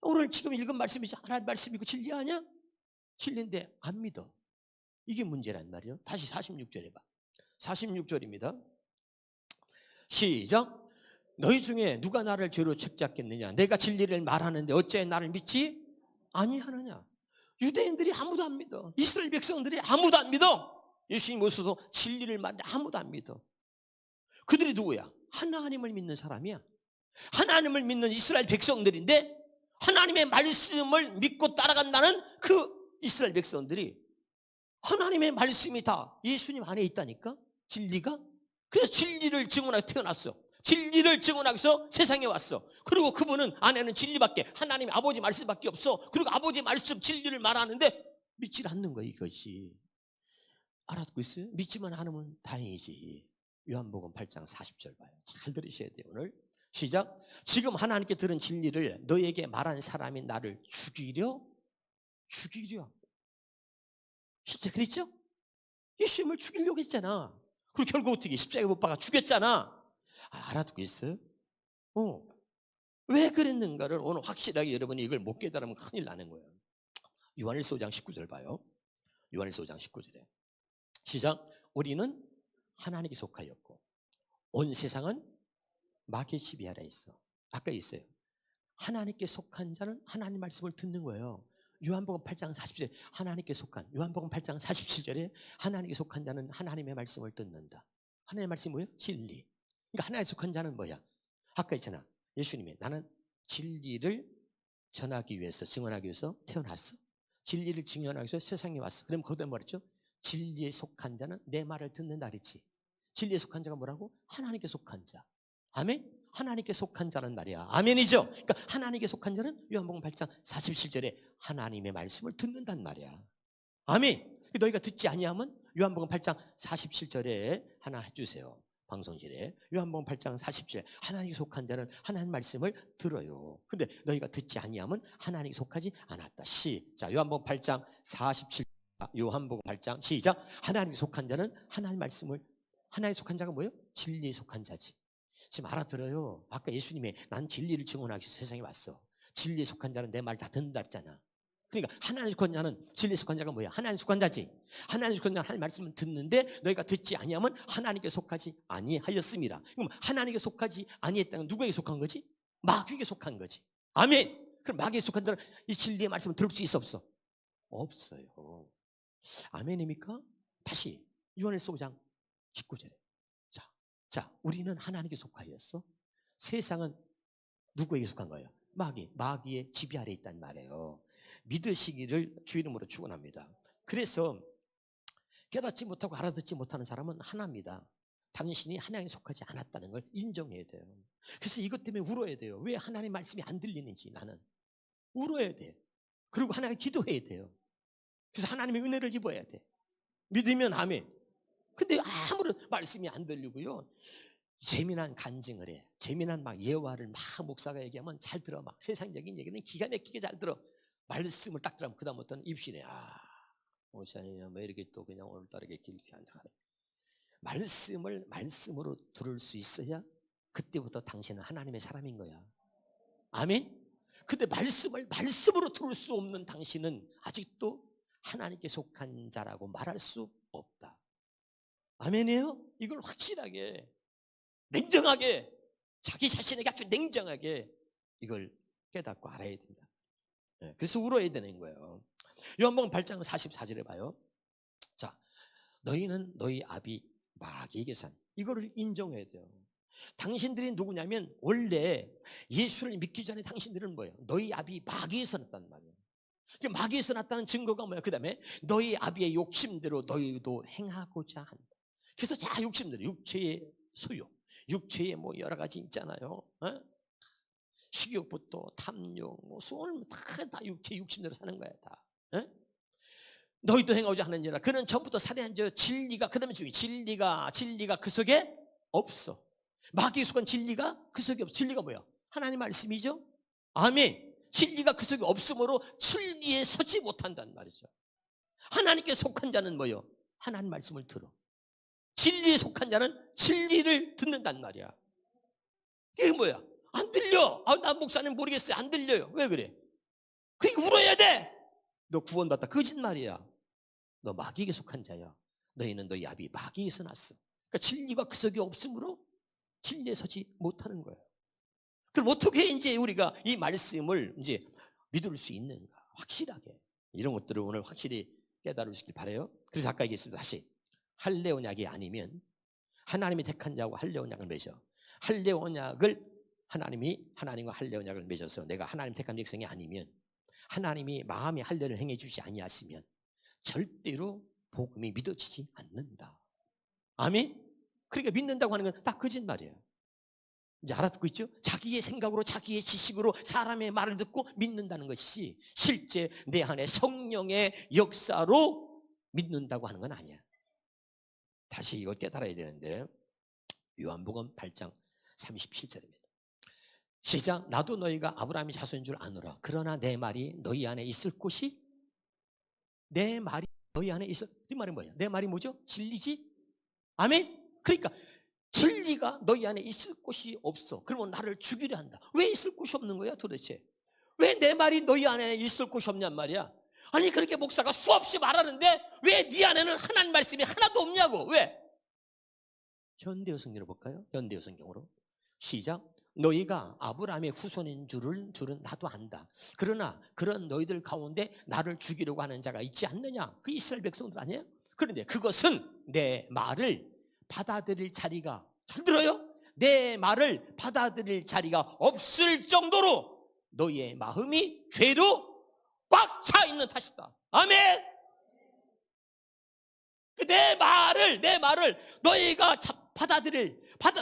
오늘 지금 읽은 말씀이지 하나님 말씀이고 진리 아니야? 진리인데 안 믿어. 이게 문제란 말이에요. 다시 46절에 봐. 46절입니다. 시작. 너희 중에 누가 나를 죄로 책잡겠느냐? 내가 진리를 말하는데 어째 나를 믿지 아니하느냐? 유대인들이 아무도 안 믿어. 이스라엘 백성들이 아무도 안 믿어. 예수님 오셔서 진리를 말하는데 아무도 안 믿어. 그들이 누구야? 하나님을 믿는 사람이야. 하나님을 믿는 이스라엘 백성들인데 하나님의 말씀을 믿고 따라간다는 그 이스라엘 백성들이 하나님의 말씀이 다 예수님 안에 있다니까? 진리가? 그래서 진리를 증언하고 태어났어. 진리를 증언하기 위해서 세상에 왔어. 그리고 그분은 안에는 진리밖에, 하나님 아버지 말씀밖에 없어. 그리고 아버지 말씀 진리를 말하는데 믿지 않는 거야 이것이. 알아듣고 있어요? 믿지만 않으면 다행이지. 요한복음 8장 40절 봐요. 잘 들으셔야 돼요 오늘. 시작. 지금 하나님께 들은 진리를 너에게 말한 사람이 나를 죽이려. 진짜 그랬죠? 예수님을 죽이려고 했잖아. 그리고 결국 어떻게 십자가에 못 박아 죽였잖아. 알아듣고 있어요? 왜 그랬는가를 오늘 확실하게 여러분이 이걸 못 깨달으면 큰일 나는 거예요. 요한일서 5장 19절 봐요. 요한일서 5장 19절에 시작. 우리는 하나님께 속하였고 온 세상은 마귀의 지배 아래 있어. 아까 있어요. 하나님께 속한 자는 하나님 말씀을 듣는 거예요. 요한복음 8장 40절 하나님께 속한, 요한복음 8장 47절에 하나님께 속한 자는 하나님의 말씀을 듣는다. 하나님의 말씀이 뭐예요? 진리. 그러니까 하나님께 속한 자는 뭐야? 아까 있잖아. 예수님이 나는 진리를 전하기 위해서, 증언하기 위해서 태어났어. 진리를 증언하기 위해서 세상에 왔어. 그럼 거기다 뭐랬죠? 진리에 속한 자는 내 말을 듣는다 그랬지. 진리에 속한 자가 뭐라고? 하나님께 속한 자. 아멘? 하나님께 속한 자는 말이야. 아멘이죠? 그러니까 하나님께 속한 자는 요한복음 8장 47절에 하나님의 말씀을 듣는단 말이야. 아멘. 너희가 듣지 아니하면 요한복음 8장 47절에 하나 해주세요. 방송실에 요한복음 8장 40절 하나님께 속한 자는 하나님 말씀을 들어요. 근데 너희가 듣지 아니하면 하나님께 속하지 않았다. 자, 요한복음 8장 47 요한복음 8장 시작. 하나님께 속한 자는 하나님 말씀을, 하나님께 속한 자가 뭐예요? 진리에 속한 자지. 지금 알아들어요. 아까 예수님이 난 진리를 증언하기 위해서 세상에 왔어. 진리에 속한 자는 내 말 다 듣는다 했잖아. 그러니까 하나님 속한 자는, 진리에 속한 자가 뭐야? 하나님 속한 자지. 하나님 속한 자는 하나님 말씀을 듣는데 너희가 듣지 아니하면 하나님께 속하지 아니하였습니다. 그럼 하나님께 속하지 아니했다는 누구에게 속한 거지? 마귀에게 속한 거지. 아멘. 그럼 마귀에게 속한 자는 이 진리의 말씀을 들을 수 있어 없어? 없어요. 아멘입니까? 다시 요한일서 5장 19절에 자, 우리는 하나님께 속하였어. 세상은 누구에게 속한 거예요? 마귀의 지배 아래 있단 말이에요. 믿으시기를 주 이름으로 축원합니다. 그래서 깨닫지 못하고 알아듣지 못하는 사람은 하나입니다. 당신이 하나님에 속하지 않았다는 걸 인정해야 돼요. 그래서 이것 때문에 울어야 돼요. 왜 하나님 말씀이 안 들리는지 나는 울어야 돼. 그리고 하나님 기도해야 돼요. 그래서 하나님의 은혜를 입어야 돼. 믿으면 아멘. 근데 아무런 말씀이 안 들리고요. 재미난 간증을 해. 재미난 막 예화를 막 목사가 얘기하면 잘 들어. 막 세상적인 얘기는 기가 막히게 잘 들어. 말씀을 딱 들으면 그다음부터는 입신해. 목사님 왜 이렇게 또 그냥 오늘따라 이렇게 길게 앉아가네. 말씀으로 들을 수 있어야 그때부터 당신은 하나님의 사람인 거야. 아멘? 근데 말씀으로 들을 수 없는 당신은 아직도 하나님께 속한 자라고 말할 수 없다. 아멘이에요? 이걸 확실하게 냉정하게 자기 자신에게 아주 냉정하게 이걸 깨닫고 알아야 됩니다. 그래서 울어야 되는 거예요. 요한복음 8장 44절에 봐요. 자, 너희는 너희 아비 마귀에게 산, 이거를 인정해야 돼요. 당신들이 누구냐면 원래 예수를 믿기 전에 당신들은 뭐예요? 너희 아비 마귀에서 났단 말이에요. 마귀에서 났다는 증거가 뭐야? 그 다음에 너희 아비의 욕심대로 너희도 행하고자 한다. 그래서 자, 욕심대로 육체의 소욕, 육체의 뭐 여러 가지 있잖아요. 식욕부터 탐욕, 뭐 소원 다 육체 육신대로 사는 거야 다. 에? 너희도 행하고자 하느니라. 그는 전부터 살해한 저 진리가 그다음에 진리가 그 속에 없어. 마귀에 속한 진리가 그 속에 없어. 진리가 뭐야? 하나님 말씀이죠. 아멘. 진리가 그 속에 없으므로 진리에 서지 못한단 말이죠. 하나님께 속한 자는 뭐요? 하나님 말씀을 들어. 진리에 속한 자는 진리를 듣는단 말이야. 이게 뭐야? 안 들려. 나 목사님 모르겠어요. 안 들려요. 왜 그래? 그게 울어야 돼. 너 구원받다. 거짓말이야. 너 마귀에게 속한 자야. 너희는 너희 아비 마귀에서 났어. 그러니까 진리가 그 속에 없으므로 진리에 서지 못하는 거예요. 그럼 어떻게 이제 우리가 이 말씀을 이제 믿을 수 있는가? 확실하게. 이런 것들을 오늘 확실히 깨달을 수 있길 바라요. 그래서 아까 얘기했습니다. 다시. 할례 언약이 아니면 하나님이 택한 자하고 할례 언약을 맺어. 할례 언약을 하나님과 할례 언약을 맺어서 내가 하나님 택한 백성이 아니면 하나님이 마음의 할례를 행해 주지 아니하시면 절대로 복음이 믿어지지 않는다. 아멘? 그러니까 믿는다고 하는 건 딱 거짓말이에요. 이제 알아듣고 있죠? 자기의 생각으로 자기의 지식으로 사람의 말을 듣고 믿는다는 것이 실제 내 안에 성령의 역사로 믿는다고 하는 건 아니야. 다시 이걸 깨달아야 되는데 요한복음 8장 37절입니다. 시작. 나도 너희가 아브라함의 자손인 줄 아노라. 그러나 내 말이 너희 안에 있을 곳이 내 말이 너희 안에 있어. 이 말이 뭐야? 내 말이 뭐죠? 진리지? 아멘? 그러니까 진리가 너희 안에 있을 곳이 없어. 그러면 나를 죽이려 한다. 왜 있을 곳이 없는 거야 도대체? 왜 내 말이 너희 안에 있을 곳이 없냔 말이야? 아니 그렇게 목사가 수없이 말하는데 왜 네 안에는 하나님 말씀이 하나도 없냐고. 왜? 현대어 성경으로 볼까요? 현대어 성경으로 시작. 너희가 아브라함의 후손인 줄은 나도 안다. 그러나 그런 너희들 가운데 나를 죽이려고 하는 자가 있지 않느냐? 그 이스라엘 백성들 아니에요? 그런데 그것은 내 말을 받아들일 자리가, 잘 들어요? 내 말을 받아들일 자리가 없을 정도로 너희의 마음이 죄로 꽉 차 있는 탓이다. 아멘. 내 말을 너희가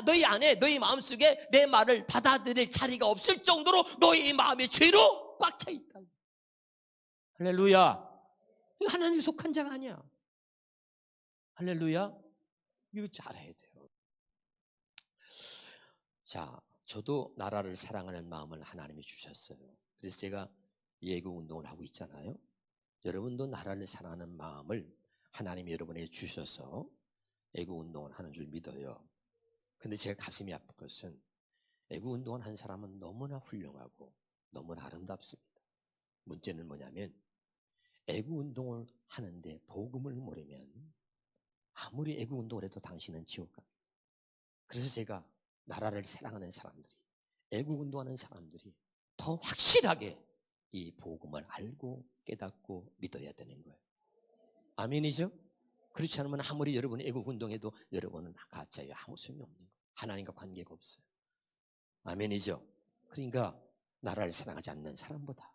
너희 안에 너희 마음속에 내 말을 받아들일 자리가 없을 정도로 너희 마음의 죄로 꽉 차 있다. 할렐루야. 이거 하나님이 속한 자가 아니야. 할렐루야. 이거 잘해야 돼요. 자, 저도 나라를 사랑하는 마음을 하나님이 주셨어요. 그래서 제가 예국 운동을 하고 있잖아요. 여러분도 나라를 사랑하는 마음을 하나님이 여러분에게 주셔서 애국 운동을 하는 줄 믿어요. 근데 제가 가슴이 아픈 것은 애국 운동을 한 사람은 너무나 훌륭하고 너무나 아름답습니다. 문제는 뭐냐면 애국 운동을 하는데 복음을 모르면 아무리 애국 운동을 해도 당신은 지옥 갑니다. 그래서 제가 나라를 사랑하는 사람들이, 애국 운동하는 사람들이 더 확실하게 이 복음을 알고 깨닫고 믿어야 되는 거예요. 아멘이죠? 그렇지 않으면 아무리 여러분이 애국 운동해도 여러분은 가짜예요. 아무 소용이 없는 거예요. 하나님과 관계가 없어요. 아멘이죠? 그러니까 나라를 사랑하지 않는 사람보다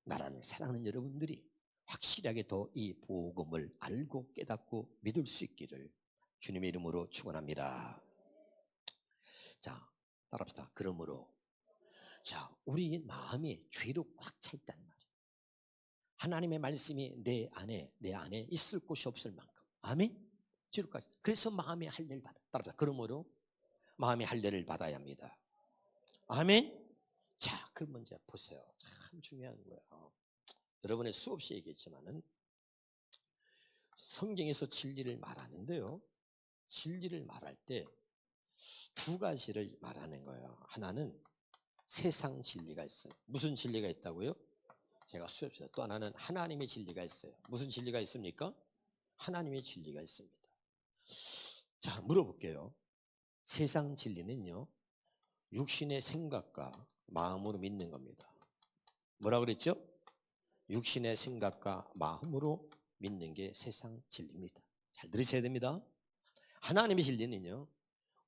나라를 사랑하는 여러분들이 확실하게 더 이 복음을 알고 깨닫고 믿을 수 있기를 주님의 이름으로 축원합니다. 자, 따라합시다. 그러므로 자, 우리 마음이 죄로 꽉 차 있다는 말이에요. 하나님의 말씀이 내 안에 있을 곳이 없을 만큼. 아멘? 죄로까지. 그래서 마음의 할례를 받아. 따라합시다. 그러므로 마음의 할례를 받아야 합니다. 아멘? 자, 그러면 이제 보세요. 참 중요한 거예요. 여러분의 수없이 얘기했지만은 성경에서 진리를 말하는데요. 진리를 말할 때 두 가지를 말하는 거예요. 하나는 세상 진리가 있어요. 무슨 진리가 있다고요? 제가 수없이. 또 하나는 하나님의 진리가 있어요. 무슨 진리가 있습니까? 하나님의 진리가 있습니다. 자, 물어볼게요. 세상 진리는요, 육신의 생각과 마음으로 믿는 겁니다. 뭐라 그랬죠? 육신의 생각과 마음으로 믿는 게 세상 진리입니다. 잘 들으셔야 됩니다. 하나님의 진리는요,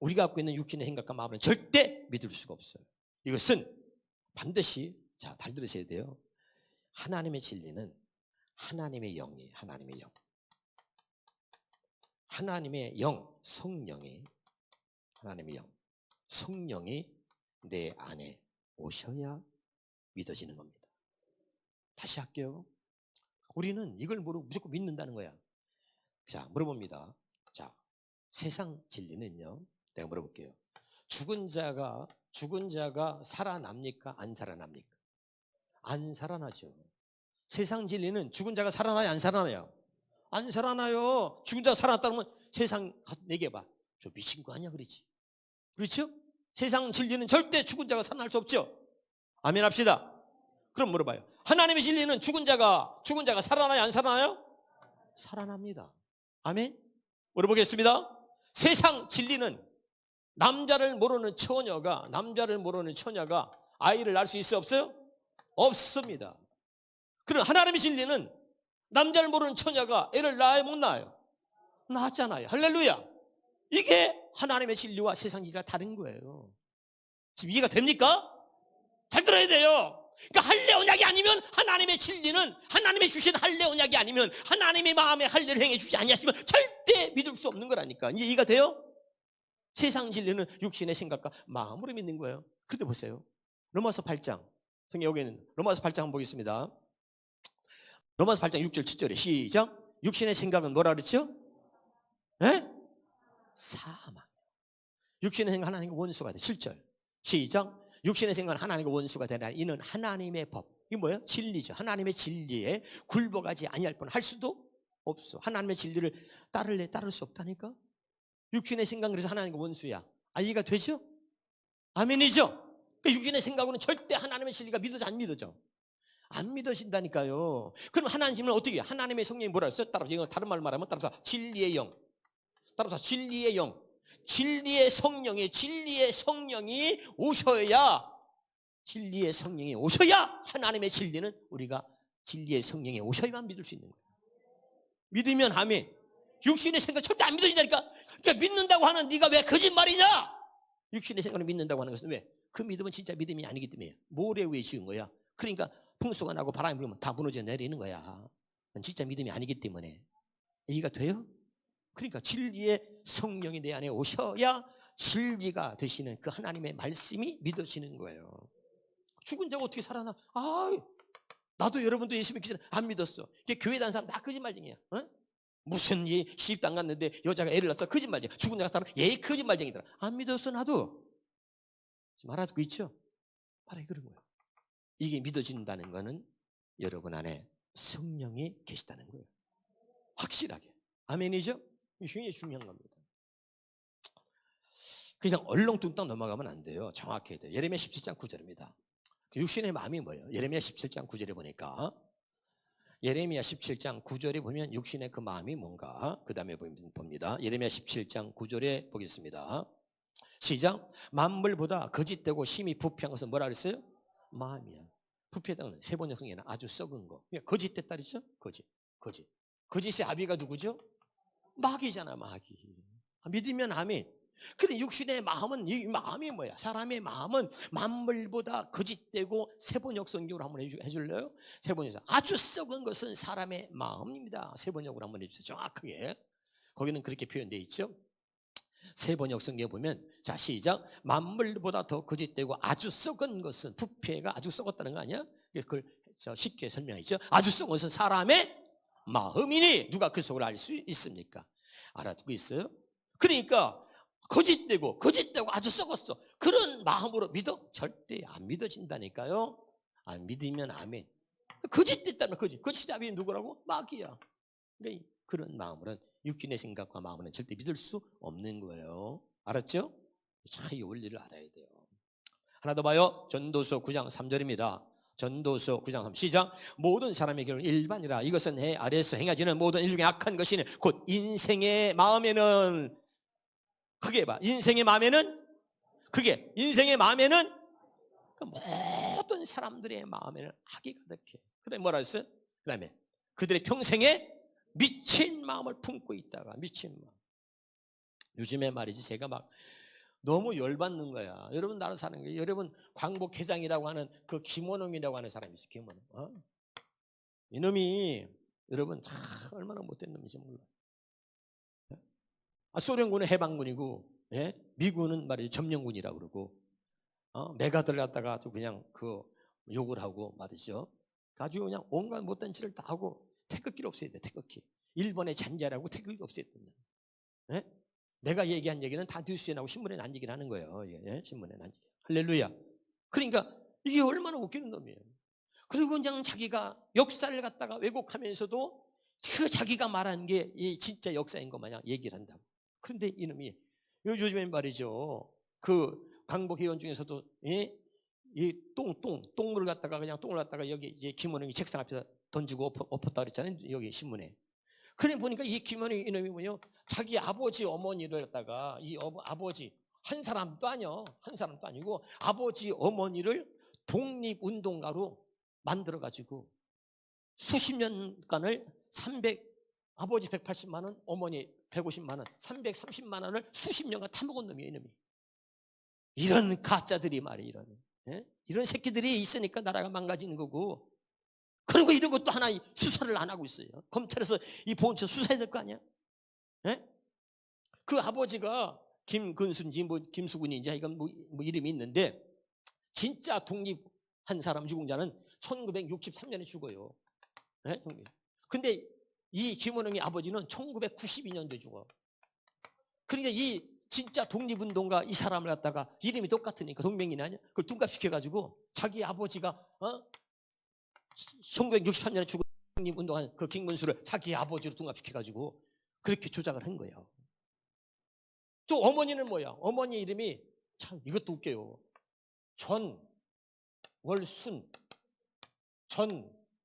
우리가 갖고 있는 육신의 생각과 마음은 절대 믿을 수가 없어요. 이것은 반드시, 자, 잘 들으셔야 돼요. 하나님의 진리는 하나님의 영이에요. 하나님의 영. 하나님의 영, 성령이, 하나님의 영, 성령이 내 안에 오셔야 믿어지는 겁니다. 다시 할게요. 우리는 이걸 무조건 믿는다는 거야. 자, 물어봅니다. 자, 세상 진리는요, 내가 물어볼게요. 죽은 자가 살아납니까? 안 살아납니까? 안 살아나죠. 세상 진리는 죽은 자가 살아나요? 안 살아나요? 안 살아나요. 죽은 자가 살아났다면 세상 얘기해봐. 저 미친 거 아니야 그러지. 그렇죠? 세상 진리는 절대 죽은 자가 살아날 수 없죠. 아멘 합시다. 그럼 물어봐요. 하나님의 진리는 죽은 자가 살아나요? 안 살아나요? 살아납니다. 아멘. 물어보겠습니다. 세상 진리는 남자를 모르는 처녀가 아이를 낳을 수 있어 없어요? 없습니다. 그럼 하나님의 진리는 남자를 모르는 처녀가 애를 낳아요 못 낳아요? 낳았잖아요. 할렐루야. 이게 하나님의 진리와 세상 진리가 다른 거예요. 지금 이해가 됩니까? 잘 들어야 돼요. 그러니까 할례 언약이 아니면 하나님의 진리는 하나님의 주신 할례 언약이 아니면 하나님의 마음에 할례를 행해 주지 아니하시면 절대 믿을 수 없는 거라니까. 이제 이해가 돼요? 세상 진리는 육신의 생각과 마음으로 믿는 거예요. 근데 보세요. 로마서 8장. 성경 여기는 로마서 8장 한번 보겠습니다. 로마서 8장 6절 7절에 시작. 육신의 생각은 뭐라 그랬죠? 예? 사망. 육신의 생각 하나님과 원수가 돼. 7절 시작. 육신의 생각은 하나님과 원수가 되나 이는 하나님의 법. 이게 뭐예요? 진리죠. 하나님의 진리에 굴복하지 아니할 뻔 할 수도 없어. 하나님의 진리를 따를 수 없다니까. 육신의 생각은 그래서 하나님과 원수야. 이해가 되죠? 아멘이죠? 그러니까 육신의 생각으로는 절대 하나님의 진리가 믿어져 안 믿어져? 안 믿어진다니까요. 그럼 하나님은 어떻게 해요? 하나님의 성령이 뭐라 했어요? 따라서 이거 다른 말로 말하면 따라서 진리의 영. 따라서 진리의 영. 진리의 성령이 오셔야 하나님의 진리는 우리가 진리의 성령이 오셔야만 믿을 수 있는 거예요. 믿으면 아멘. 육신의 생각 절대 안 믿어진다니까. 그러니까 믿는다고 하는 네가 왜 거짓말이냐? 육신의 생각을 믿는다고 하는 것은 왜? 그 믿음은 진짜 믿음이 아니기 때문에 모래 위에 지은 거야. 그러니까 풍수가 나고 바람이 불면 다 무너져 내리는 거야. 그건 진짜 믿음이 아니기 때문에. 이해가 돼요? 그러니까 진리의 성령이 내 안에 오셔야 진리가 되시는 그 하나님의 말씀이 믿어지는 거예요. 죽은 자가 어떻게 살아나? 나도 여러분도 예수 믿기 전에 안 믿었어. 이게 교회 다니는 사람 다 거짓말쟁이야. 무슨 시집당 갔는데 여자가 애를 낳았어. 거짓말쟁이. 죽은 자가 살아. 거짓말쟁이더라. 안 믿었어 나도. 지금 알아듣고 있죠? 바로 그런 거예요. 이게 믿어진다는 거는 여러분 안에 성령이 계시다는 거예요. 확실하게. 아멘이죠? 이게 굉장히 중요한 겁니다. 그냥 얼렁뚱땅 넘어가면 안 돼요. 정확해야 돼요. 예레미야 17장 9절입니다. 육신의 마음이 뭐예요? 예레미야 17장 9절에 보니까 예레미야 17장 9절에 보면 육신의 그 마음이 뭔가 그 다음에 봅니다. 예레미야 17장 9절에 보겠습니다. 시작. 만물보다 거짓되고 심히 부패한 것은 뭐라 그랬어요? 마음이야. 부패당은 세번역성에는 아주 썩은 거. 거짓됐다 그랬죠? 거짓의 아비가 누구죠? 마귀잖아, 마귀. 믿으면 아멘. 그래 육신의 마음은 이 마음이 뭐야? 사람의 마음은 만물보다 거짓되고 세번역 성경으로 한번 해줄래요? 세번역에서 아주 썩은 것은 사람의 마음입니다. 세번역으로 한번 해주세요. 정확하게 거기는 그렇게 표현되어 있죠. 세번역 성경에 보면 자 시작. 만물보다 더 거짓되고 아주 썩은 것은 부패가 아주 썩었다는 거 아니야? 그걸 쉽게 설명했죠. 아주 썩은 것은 사람의 마음이니 누가 그 속을 알 수 있습니까? 알아듣고 있어요? 그러니까 거짓되고 아주 썩었어. 그런 마음으로 믿어? 절대 안 믿어진다니까요. 안 믿으면 아멘. 거짓됐다면 거짓의 아비는 누구라고? 마귀야. 그러니까 그런 마음으로는 육신의 생각과 마음은 절대 믿을 수 없는 거예요. 알았죠? 자, 이 원리를 알아야 돼요. 하나 더 봐요. 전도서 9장 3절입니다. 전도서 9장 3 시작. 모든 사람의 결론 일반이라. 이것은 해 아래에서 행하지는 모든 일 중에 악한 것이니 곧 인생의 마음에는 크게 봐. 인생의 마음에는 모든 사람들의 마음에는 악이 가득해. 그다음에 뭐라 했어요? 그다음에 그들의 평생에 미친 마음을 품고 있다가 미친 마음. 요즘에 말이지 제가 막 너무 열받는 거야. 여러분 나를 사는 거예요. 여러분 광복회장이라고 하는 그 김원웅이라고 하는 사람이 있어요. 김원웅. 이놈이 여러분 얼마나 못된 놈인지 몰라. 소련군은 해방군이고 미군은 말이죠 점령군이라고 그러고 메가들 갖다가 또 그냥 그 욕을 하고 말이죠. 아주 그냥 온갖 못된 짓을 다 하고 태극기를 없애야 돼. 태극기. 일본의 잔재라고 태극기 없애야 된다. 예? 내가 얘기한 얘기는 다 뉴스에 나오고 신문에 난 얘기를 하는 거예요. 예? 신문에 난 얘기. 할렐루야. 그러니까 이게 얼마나 웃기는 놈이에요. 그리고 그냥 자기가 역사를 갖다가 왜곡하면서도 그 자기가 말한 게 이 진짜 역사인 것 마냥 얘기를 한다고. 그런데 이놈이 요즘엔 말이죠. 그 광복회원 중에서도 이 똥물을 갖다가 그냥 똥을 갖다가 여기 이제 김원웅이 책상 앞에다 던지고 엎었다 그랬잖아요. 여기 신문에. 그래 보니까 이 김원웅 이놈이 뭐냐? 자기 아버지 어머니를 갖다가 이 아버지 한 사람도 아니고 아버지 어머니를 독립운동가로 만들어 가지고 수십 년간을 아버지 180만 원, 어머니 150만 원, 330만 원을 수십 년간 타먹은 놈이에요, 이놈이. 이런 가짜들이 말이에요, 이런 새끼들이 있으니까 나라가 망가지는 거고. 그리고 이런 것도 하나 수사를 안 하고 있어요. 검찰에서 이 보훈처 수사해야 될 거 아니야? 그 아버지가 김근순지 김수근인지 이건 뭐 이름이 있는데 진짜 독립한 사람 유공자는 1963년에 죽어요. 근데 이 김원웅이 아버지는 1992년도에 죽어. 그러니까 이 진짜 독립운동가 이 사람을 갖다가 이름이 똑같으니까 동명이인 아니야? 그걸 둔갑시켜가지고 자기 아버지가 1963년에 죽은 독립운동한 그 김근수를 자기 아버지로 둔갑시켜가지고 그렇게 조작을 한 거예요. 또 어머니는 뭐야? 어머니 이름이 참 이것도 웃겨요.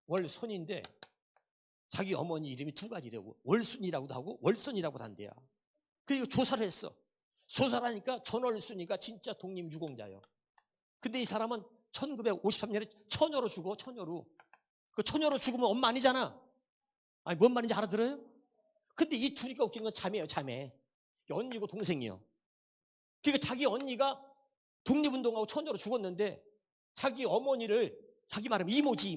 전월순인데 자기 어머니 이름이 두 가지라고. 월순이라고도 하고 월선이라고도 한대요. 그리고 조사를 했어. 조사를 하니까 전월순이가 진짜 독립유공자예요. 근데 이 사람은 1953년에 처녀로 죽어. 그 처녀로 죽으면 엄마 아니잖아. 아니 뭔 말인지 알아들어요? 근데 이 둘이가 웃긴 건 자매예요. 자매. 언니고 동생이요. 그러니까 자기 언니가 독립운동하고 처녀로 죽었는데 자기 어머니를 자기 말하면 이모지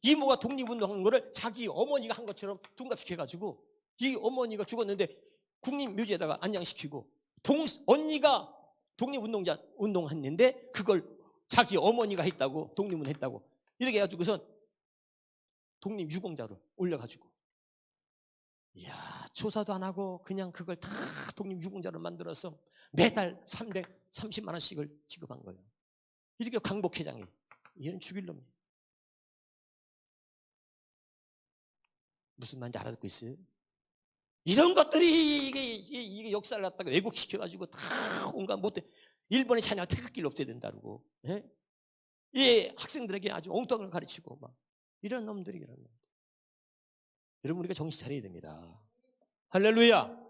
이모가 독립운동한 거를 자기 어머니가 한 것처럼 둔갑시켜가지고 이 어머니가 죽었는데 국립묘지에다가 안장시키고 언니가 운동했는데 그걸 자기 어머니가 했다고 독립은 했다고 이렇게 해가지고선 독립유공자로 올려가지고 이야 조사도 안 하고 그냥 그걸 다 독립유공자로 만들어서 매달 330만 원씩을 지급한 거예요. 이렇게 광복회장이 이런 죽일 놈이에요. 무슨 말인지 알아듣고 있어요? 이런 것들이 이게 역사를 갖다가 왜곡시켜가지고 다 온갖 못돼 일본의 자녀가 태극기를 없애야 된다고. 예, 학생들에게 아주 엉뚱한 걸 가르치고 막 이런 놈들이 이런 놈들. 여러분 우리가 정신 차려야 됩니다. 할렐루야.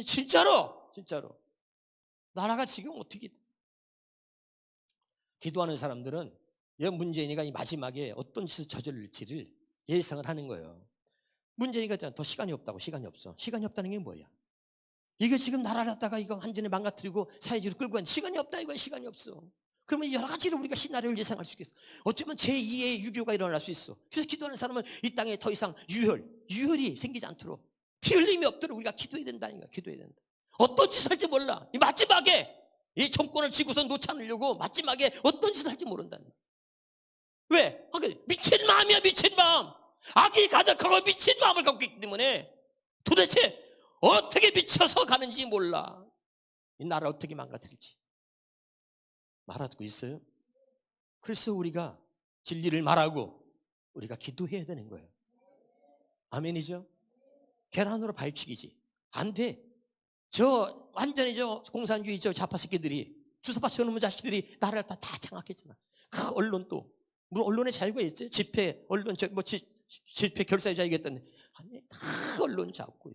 진짜로 나라가 지금 어떻게 기도하는 사람들은 문재인이가 이 마지막에 어떤 짓을 저질릴지를 예상을 하는 거예요. 문재인이가 더 시간이 없다고. 시간이 없다는 게 뭐야? 이게 지금 나라를 갖다가 이거 완전히 망가뜨리고 사회주의로 끌고 가는 시간이 없다 이거야. 시간이 없어. 그러면 여러 가지로 우리가 시나리오를 예상할 수 있겠어. 어쩌면 제2의 유교가 일어날 수 있어. 그래서 기도하는 사람은 이 땅에 더 이상 유혈이 생기지 않도록 피 흘림이 없도록 우리가 기도해야 된다니까. 기도해야 된다. 어떤 짓을 할지 몰라. 이 마지막에 이 정권을 쥐고서 놓지 않으려고 마지막에 어떤 짓을 할지 모른다는 거야. 왜? 미친 마음이야. 미친 마음. 악이 가득하고 미친 마음을 갖고 있기 때문에 도대체 어떻게 미쳐서 가는지 몰라. 이 나라 어떻게 망가뜨릴지. 말하고 있어요. 그래서 우리가 진리를 말하고 우리가 기도해야 되는 거예요. 아멘이죠? 계란으로 발치기지. 안 돼. 완전히 공산주의 좌파 새끼들이 주사 맞춰놓은 자식들이 나라를 다 장악했잖아. 그 언론도 물론 언론의 자유가 있어요. 집회 언론 집회 결사의 자유가 있다는데 아니 다 언론 잡고요.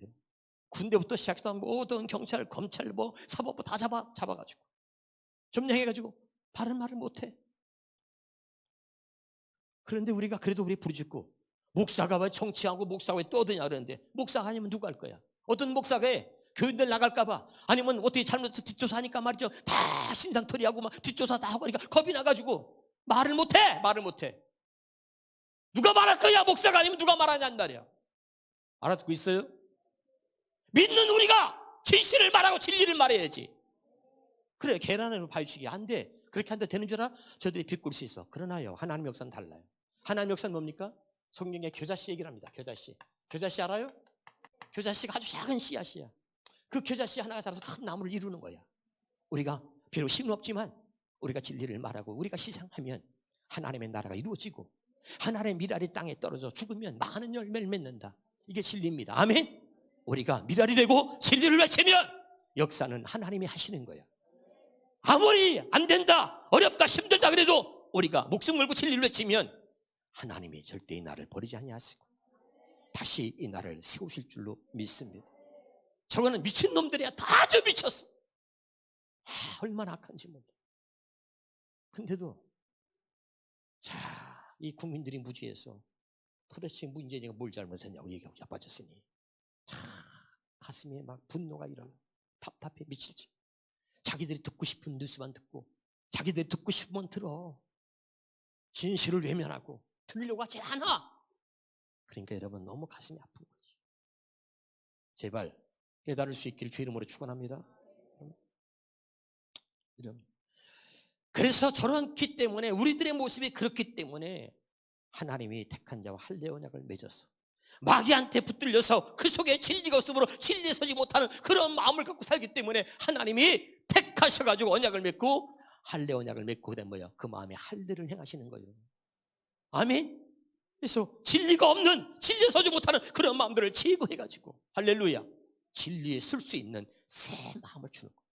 군대부터 시작해서 모든 경찰, 검찰, 사법부 다 잡아가지고 점령해가지고 바른 말을 못해. 그런데 우리가 그래도 우리 부르짖고 목사가 왜 정치하고 목사가 왜 떠드냐 그러는데 목사가 아니면 누가 할 거야? 어떤 목사가 해? 교인들 나갈까봐 아니면 어떻게 잘못해서 뒷조사하니까 말이죠. 다 신상털이하고 막 뒷조사 다 하고 하니까 겁이 나가지고 말을 못해. 누가 말할 거야? 목사가 아니면 누가 말하냐는 말이야. 알아듣고 있어요? 믿는 우리가 진실을 말하고 진리를 말해야지. 그래 계란으로 발치기 안 돼. 그렇게 한다 되는 줄 알아? 저들이 비꿀 수 있어. 그러나요, 하나님 역사는 달라요. 하나님 역사는 뭡니까? 성경에 겨자씨 얘기를 합니다. 겨자씨. 겨자씨 알아요? 겨자씨가 아주 작은 씨앗이야. 그 겨자씨 하나가 자라서 큰 나무를 이루는 거야. 우리가 비록 힘은 없지만 우리가 진리를 말하고 우리가 시장하면 하나님의 나라가 이루어지고 하나님의 미랄이 땅에 떨어져 죽으면 많은 열매를 맺는다. 이게 진리입니다. 아멘. 우리가 미랄이 되고 진리를 외치면 역사는 하나님이 하시는 거야. 아무리 안 된다, 어렵다, 힘들다 그래도 우리가 목숨 걸고 진리를 외치면 하나님이 절대 이 나라를 버리지 아니하시고 다시 이 나라를 세우실 줄로 믿습니다. 저거는 미친 놈들이야. 다 아주 미쳤어. 얼마나 악한지 몰라. 근데도 자, 이 국민들이 무지해서 도대체 문재인이가 뭘 잘못했냐고 얘기하고 자빠졌으니 참 가슴에 막 분노가 일어나. 답답해 미칠지. 자기들이 듣고 싶은 뉴스만 듣고 자기들이 듣고 싶으면 들어. 진실을 외면하고 들으려고 하지 않아. 그러니까 여러분 너무 가슴이 아픈 거지. 제발 깨달을 수 있기를 주의 이름으로 축원합니다. 그래서 저렇기 때문에 우리들의 모습이 그렇기 때문에 하나님이 택한 자와 할례 언약을 맺어서 마귀한테 붙들려서 그 속에 진리가 없으므로 진리에 서지 못하는 그런 마음을 갖고 살기 때문에 하나님이 택하셔가지고 언약을 맺고 할례 언약을 맺고 그다음 뭐야? 그 마음에 할례를 행하시는 거예요. 아멘. 그래서 진리가 없는 진리에 서지 못하는 그런 마음들을 제거해가지고 할렐루야 진리에 쓸 수 있는 새 마음을 주는 거예요.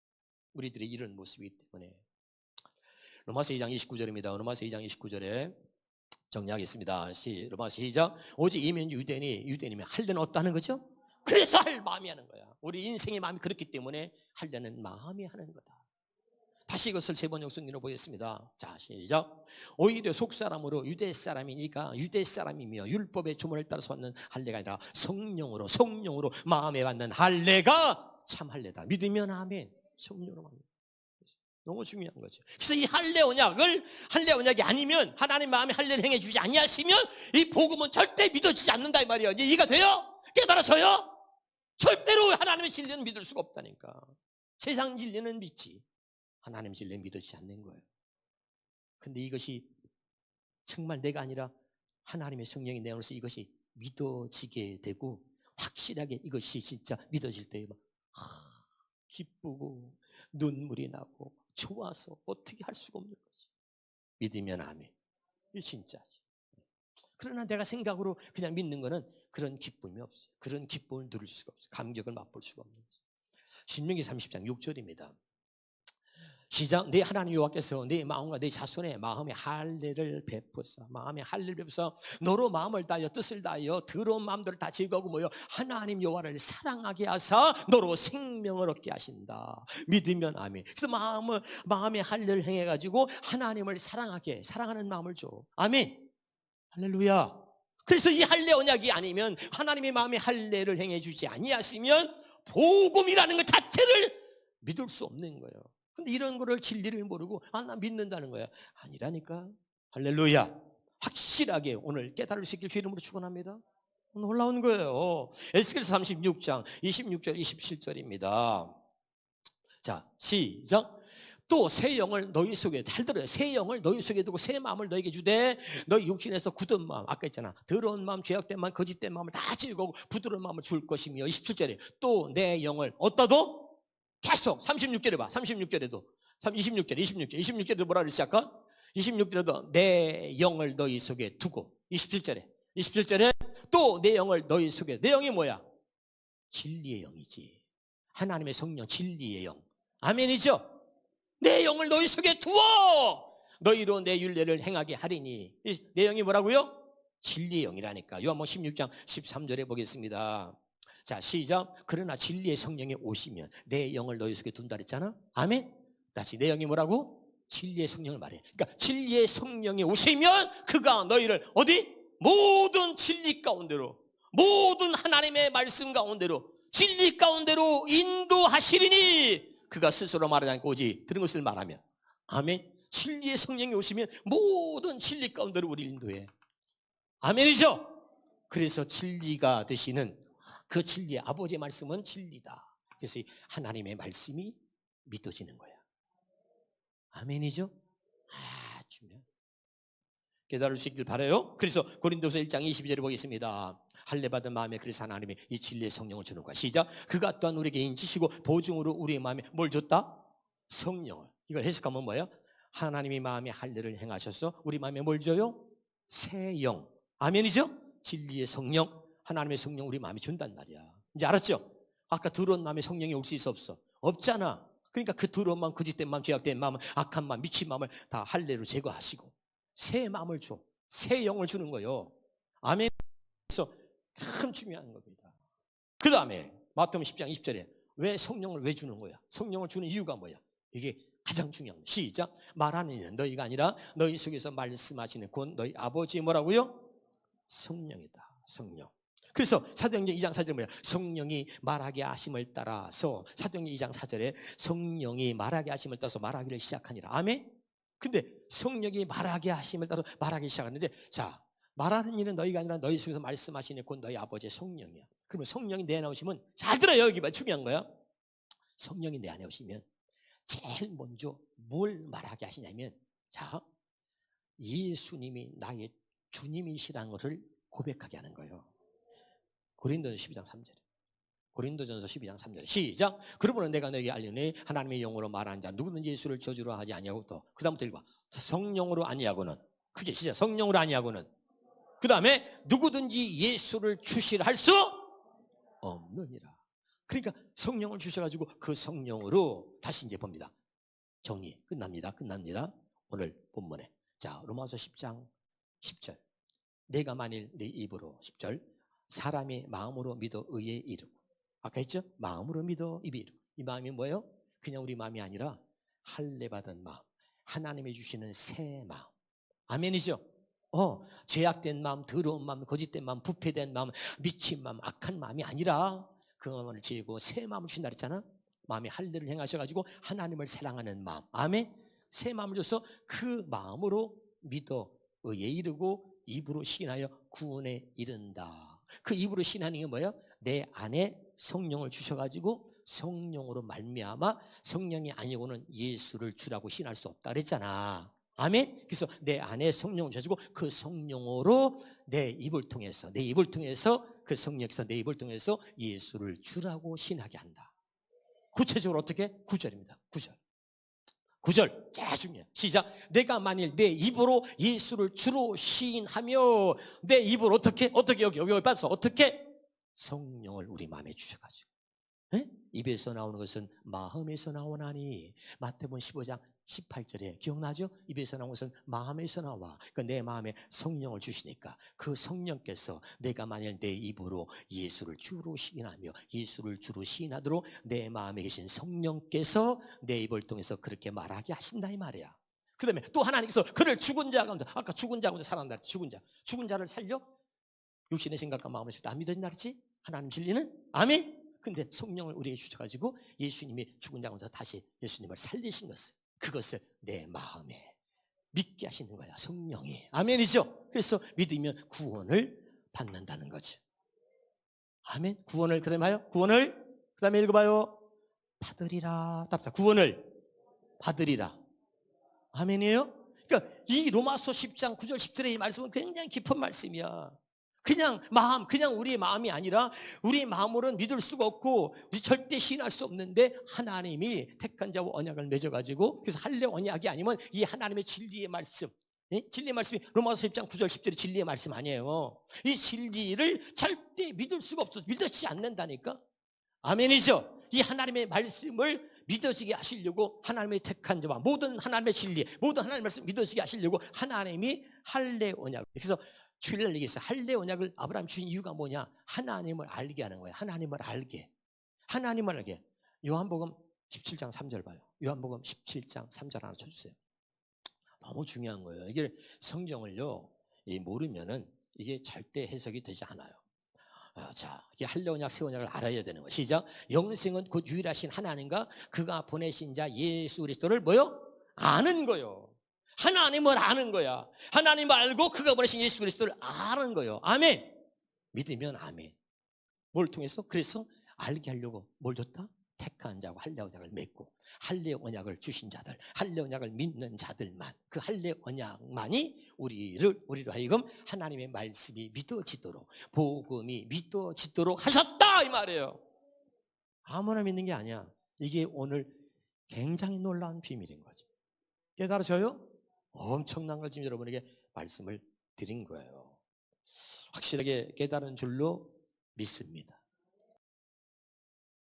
우리들의 이런 모습이기 때문에 로마서 2장 29절입니다. 로마서 2장 29절에 정리하겠습니다. 로마서 시작. 오직 이면 유대인이면 할례는 없다는 거죠. 그래서 할 마음이 하는 거야. 우리 인생의 마음이 그렇기 때문에 할례는 마음이 하는 거다. 다시 이것을 세 번 역순으로 보겠습니다. 자, 시작. 오히려 속사람으로 유대 사람이니까 유대 사람이며 율법의 주문을 따라서 받는 할례가 아니라 성령으로 마음에 받는 할례가 참 할례다. 믿으면 아멘. 성령으로 받는. 너무 중요한 거죠. 그래서 이 할례 언약이 아니면 하나님 마음에 할례를 행해 주지 아니하시면 이 복음은 절대 믿어지지 않는다 이 말이에요. 이제 이해가 돼요? 깨달아져요? 절대로 하나님의 진리는 믿을 수가 없다니까. 세상 진리는 믿지 하나님 진리는 믿어지지 않는 거예요. 근데 이것이 정말 내가 아니라 하나님의 성령이 내 안에서 이것이 믿어지게 되고 확실하게 이것이 진짜 믿어질 때 막 기쁘고 눈물이 나고 좋아서 어떻게 할 수가 없는 거지. 믿으면 아멘. 이게 진짜지. 그러나 내가 생각으로 그냥 믿는 거는 그런 기쁨이 없어요. 그런 기쁨을 누릴 수가 없어요. 감격을 맛볼 수가 없는 거지. 신명기 30장 6절입니다. 시작. 내 하나님 여호와께서 내 마음과 내 자손의 마음에 할례를 베푸사 마음에 할례를 베푸사 너로 마음을 다하여 뜻을 다하여 더러운 마음들을 다 제거하고 모여 하나님 여호와를 사랑하게 하사 너로 생명을 얻게 하신다. 믿으면 아멘. 그래서 마음에 할례를 행해 가지고 하나님을 사랑하는 마음을 줘. 아멘. 할렐루야. 그래서 이 할례 언약이 아니면 하나님의 마음에 할례를 행해 주지 아니하시면 복음이라는 것 자체를 믿을 수 없는 거예요. 근데 이런 거를 진리를 모르고 나 믿는다는 거야. 아니라니까. 할렐루야. 확실하게 오늘 깨달을 수 있길 주 이름으로 축원합니다. 놀라운 거예요. 에스겔서 36장 26절 27절입니다. 자, 시작. 또 새 영을 너희 속에 잘 들어요. 새 영을 너희 속에 두고 새 마음을 너에게 주되 너희 육신에서 굳은 마음 아까 있잖아. 더러운 마음, 죄악된 마음, 거짓된 마음을 다 제거하고 부드러운 마음을 줄 것이며 27절에 또 내 영을 어디다도 계속 36절에 봐. 36절에도 26절에도 뭐라 그랬지 아까? 26절에도 내 영을 너희 속에 두고 27절에 또 내 영을 너희 속에 내 영이 뭐야? 진리의 영이지. 하나님의 성령 진리의 영. 아멘이죠? 내 영을 너희 속에 두어 너희로 내 율례를 행하게 하리니. 내 영이 뭐라고요? 진리의 영이라니까. 요한복음 16장 13절에 보겠습니다. 자, 시작. 그러나 진리의 성령이 오시면 내 영을 너희 속에 둔다 그랬잖아. 아멘. 다시 내 영이 뭐라고? 진리의 성령을 말해. 그러니까 진리의 성령이 오시면 그가 너희를 어디? 모든 진리 가운데로 모든 하나님의 말씀 가운데로 진리 가운데로 인도하시리니 그가 스스로 말하지 않고 오직 들은 것을 말하면. 아멘. 진리의 성령이 오시면 모든 진리 가운데로 우리 인도해. 아멘이죠? 그래서 진리가 되시는 그 진리의 아버지의 말씀은 진리다. 그래서 하나님의 말씀이 믿어지는 거야. 아멘이죠? 중요해. 깨달을 수 있길 바라요. 그래서 고린도서 1장 22절에 보겠습니다. 할례 받은 마음에 그래서 하나님이 이 진리의 성령을 주는 거야. 시작. 그가 또한 우리에게 인치시고 보증으로 우리의 마음에 뭘 줬다? 성령을. 이걸 해석하면 뭐예요? 하나님이 마음에 할례를 행하셔서 우리 마음에 뭘 줘요? 새 영. 아멘이죠? 진리의 성령, 하나님의 성령 우리 마음에 준단 말이야. 이제 알았죠? 아까 더러운 마음에 성령이 올 수 있어 없어? 없잖아. 그러니까 그 더러운 마음, 거짓된 마음, 죄악된 마음, 악한 마음, 미친 마음을 다 할례로 제거하시고 새 마음을 줘. 새 영을 주는 거예요. 아멘. 그래서 참 중요한 겁니다. 그 다음에 마태복음 10장 20절에 왜 성령을 왜 주는 거야? 성령을 주는 이유가 뭐야? 이게 가장 중요한 거야. 시작. 말하는 이는 너희가 아니라 너희 속에서 말씀하시는 곧 너희 아버지의 뭐라고요? 성령이다. 성령. 그래서 사도행전 2장 4절에 뭐야? 성령이 말하게 하심을 따라서 사도행전 2장 4절에 성령이 말하게 하심을 따라서 말하기를 시작하니라. 아멘. 근데 성령이 말하게 하심을 따라서 말하기 시작하는데, 자, 말하는 일은 너희가 아니라 너희 속에서 말씀하시는 곧 너희 아버지의 성령이야. 그러면 성령이 내 안에 오시면, 잘 들어요. 여기 봐. 중요한 거야. 성령이 내 안에 오시면 제일 먼저 뭘 말하게 하시냐면, 자, 예수님이 나의 주님이시라는 것을 고백하게 하는 거예요. 고린도전서 12장 3절에. 고린도전서 12장 3절에 시작. 그러므로 내가 너에게 알려니 하나님의 영으로 말하는 자 누구든지 예수를 저주로 하지 아니하고 또 그 다음부터 읽어. 성령으로 아니하고는. 그게 시작. 성령으로 아니하고는. 그 다음에 누구든지 예수를 주시라 할 수 없느니라. 그러니까 성령을 주셔가지고 그 성령으로 다시 이제 봅니다. 정리 끝납니다. 오늘 본문에. 자, 로마서 10장 10절. 내가 만일 내 입으로 10절 사람이 마음으로 믿어 의에 이르고, 아까 했죠? 마음으로 믿어 입에 이르고. 이 마음이 뭐예요? 그냥 우리 마음이 아니라 할례 받은 마음, 하나님이 주시는 새 마음. 아멘이죠? 죄악된 마음, 더러운 마음, 거짓된 마음, 부패된 마음, 미친 마음, 악한 마음이 아니라 그 마음을 지고 새 마음을 주신다 그랬잖아. 마음에 할례를 행하셔가지고 하나님을 사랑하는 마음. 아멘. 새 마음을 줘서 그 마음으로 믿어 의에 이르고 입으로 시인하여 구원에 이른다. 그 입으로 시인하는 게 뭐예요? 내 안에 성령을 주셔가지고 성령으로 말미암아 성령이 아니고는 예수를 주라고 시인할 수 없다 그랬잖아. 아멘. 그래서 내 안에 성령을 주셔가지고 그 성령으로 내 입을 통해서 그 성령께서 내 입을 통해서 예수를 주라고 시인하게 한다. 구체적으로 어떻게? 9절입니다. 9절 제일 중요해요. 시작. 내가 만일 내 입으로 예수를 주로 시인하며 내 입으로 어떻게 여기 빠져 어떻게 성령을 우리 마음에 주셔가지고 입에서 나오는 것은 마음에서 나오나니. 마태복음 15장 18절에 기억나죠? 입에서 나오는 것은 마음에서 나와. 그러니까 내 마음에 성령을 주시니까 그 성령께서 내가 만일 내 입으로 예수를 주로 시인하며 예수를 주로 시인하도록 내 마음에 계신 성령께서 내 입을 통해서 그렇게 말하게 하신다 이 말이야. 그 다음에 또 하나님께서 그를 죽은 자 가운데, 아까 죽은 자 가운데 살아난다 그랬지. 죽은 자를 살려? 육신의 생각과 마음을 쓸 때 안 믿어진다 그랬지? 하나님 진리는? 아멘. 근데 성령을 우리에게 주셔가지고 예수님이 죽은 자 가운데서 다시 예수님을 살리신 그것을 내 마음에 믿게 하시는 거야. 성령이. 아멘이죠. 그래서 믿으면 구원을 받는다는 거죠. 아멘. 구원을 그다음에 구원을 그다음에 읽어봐요. 받으리라. 답사. 구원을 받으리라. 아멘이에요. 그러니까 이 로마서 10장 9절 10절의 이 말씀은 굉장히 깊은 말씀이야. 그냥 우리의 마음이 아니라 우리의 마음으로는 믿을 수가 없고 우리 절대 시인할 수 없는데 하나님이 택한 자와 언약을 맺어가지고, 그래서 할례 언약이 아니면 이 하나님의 진리의 말씀, 진리의 말씀이 로마서 10장 9절 10절이 진리의 말씀 아니에요. 이 진리를 절대 믿을 수가 없어. 믿어지지 않는다니까. 아멘이죠. 이 하나님의 말씀을 믿어지게 하시려고 하나님의 택한 자와 모든 하나님의 진리, 모든 하나님의 말씀 믿어지게 하시려고 하나님이 할례 언약. 그래서 주일날 얘기했어요. 할례 언약을 아브라함 주신 이유가 뭐냐? 하나님을 알게 하는 거예요. 하나님을 알게. 요한복음 17장 3절 봐요. 요한복음 17장 3절 하나 쳐주세요. 너무 중요한 거예요. 이게 성경을요, 모르면은 이게 절대 해석이 되지 않아요. 자, 이게 할례 언약, 새 언약을 알아야 되는 거예요. 시작. 영생은 곧 유일하신 하나님과 그가 보내신 자 예수 그리스도를 뭐요? 아는 거요. 하나님을 아는 거야. 하나님을 알고 그가 보내신 예수 그리스도를 아는 거예요. 아멘. 믿으면 아멘. 뭘 통해서? 그래서 알게 하려고 뭘 줬다? 택한 자고 할례 언약을 맺고 할례 언약을 주신 자들, 할례 언약을 믿는 자들만, 그 할례 언약만이 우리로 하여금 하나님의 말씀이 믿어지도록, 복음이 믿어지도록 하셨다 이 말이에요. 아무나 믿는 게 아니야. 이게 오늘 굉장히 놀라운 비밀인 거죠. 깨달으셔요? 엄청난 걸 지금 여러분에게 말씀을 드린 거예요. 확실하게 깨달은 줄로 믿습니다.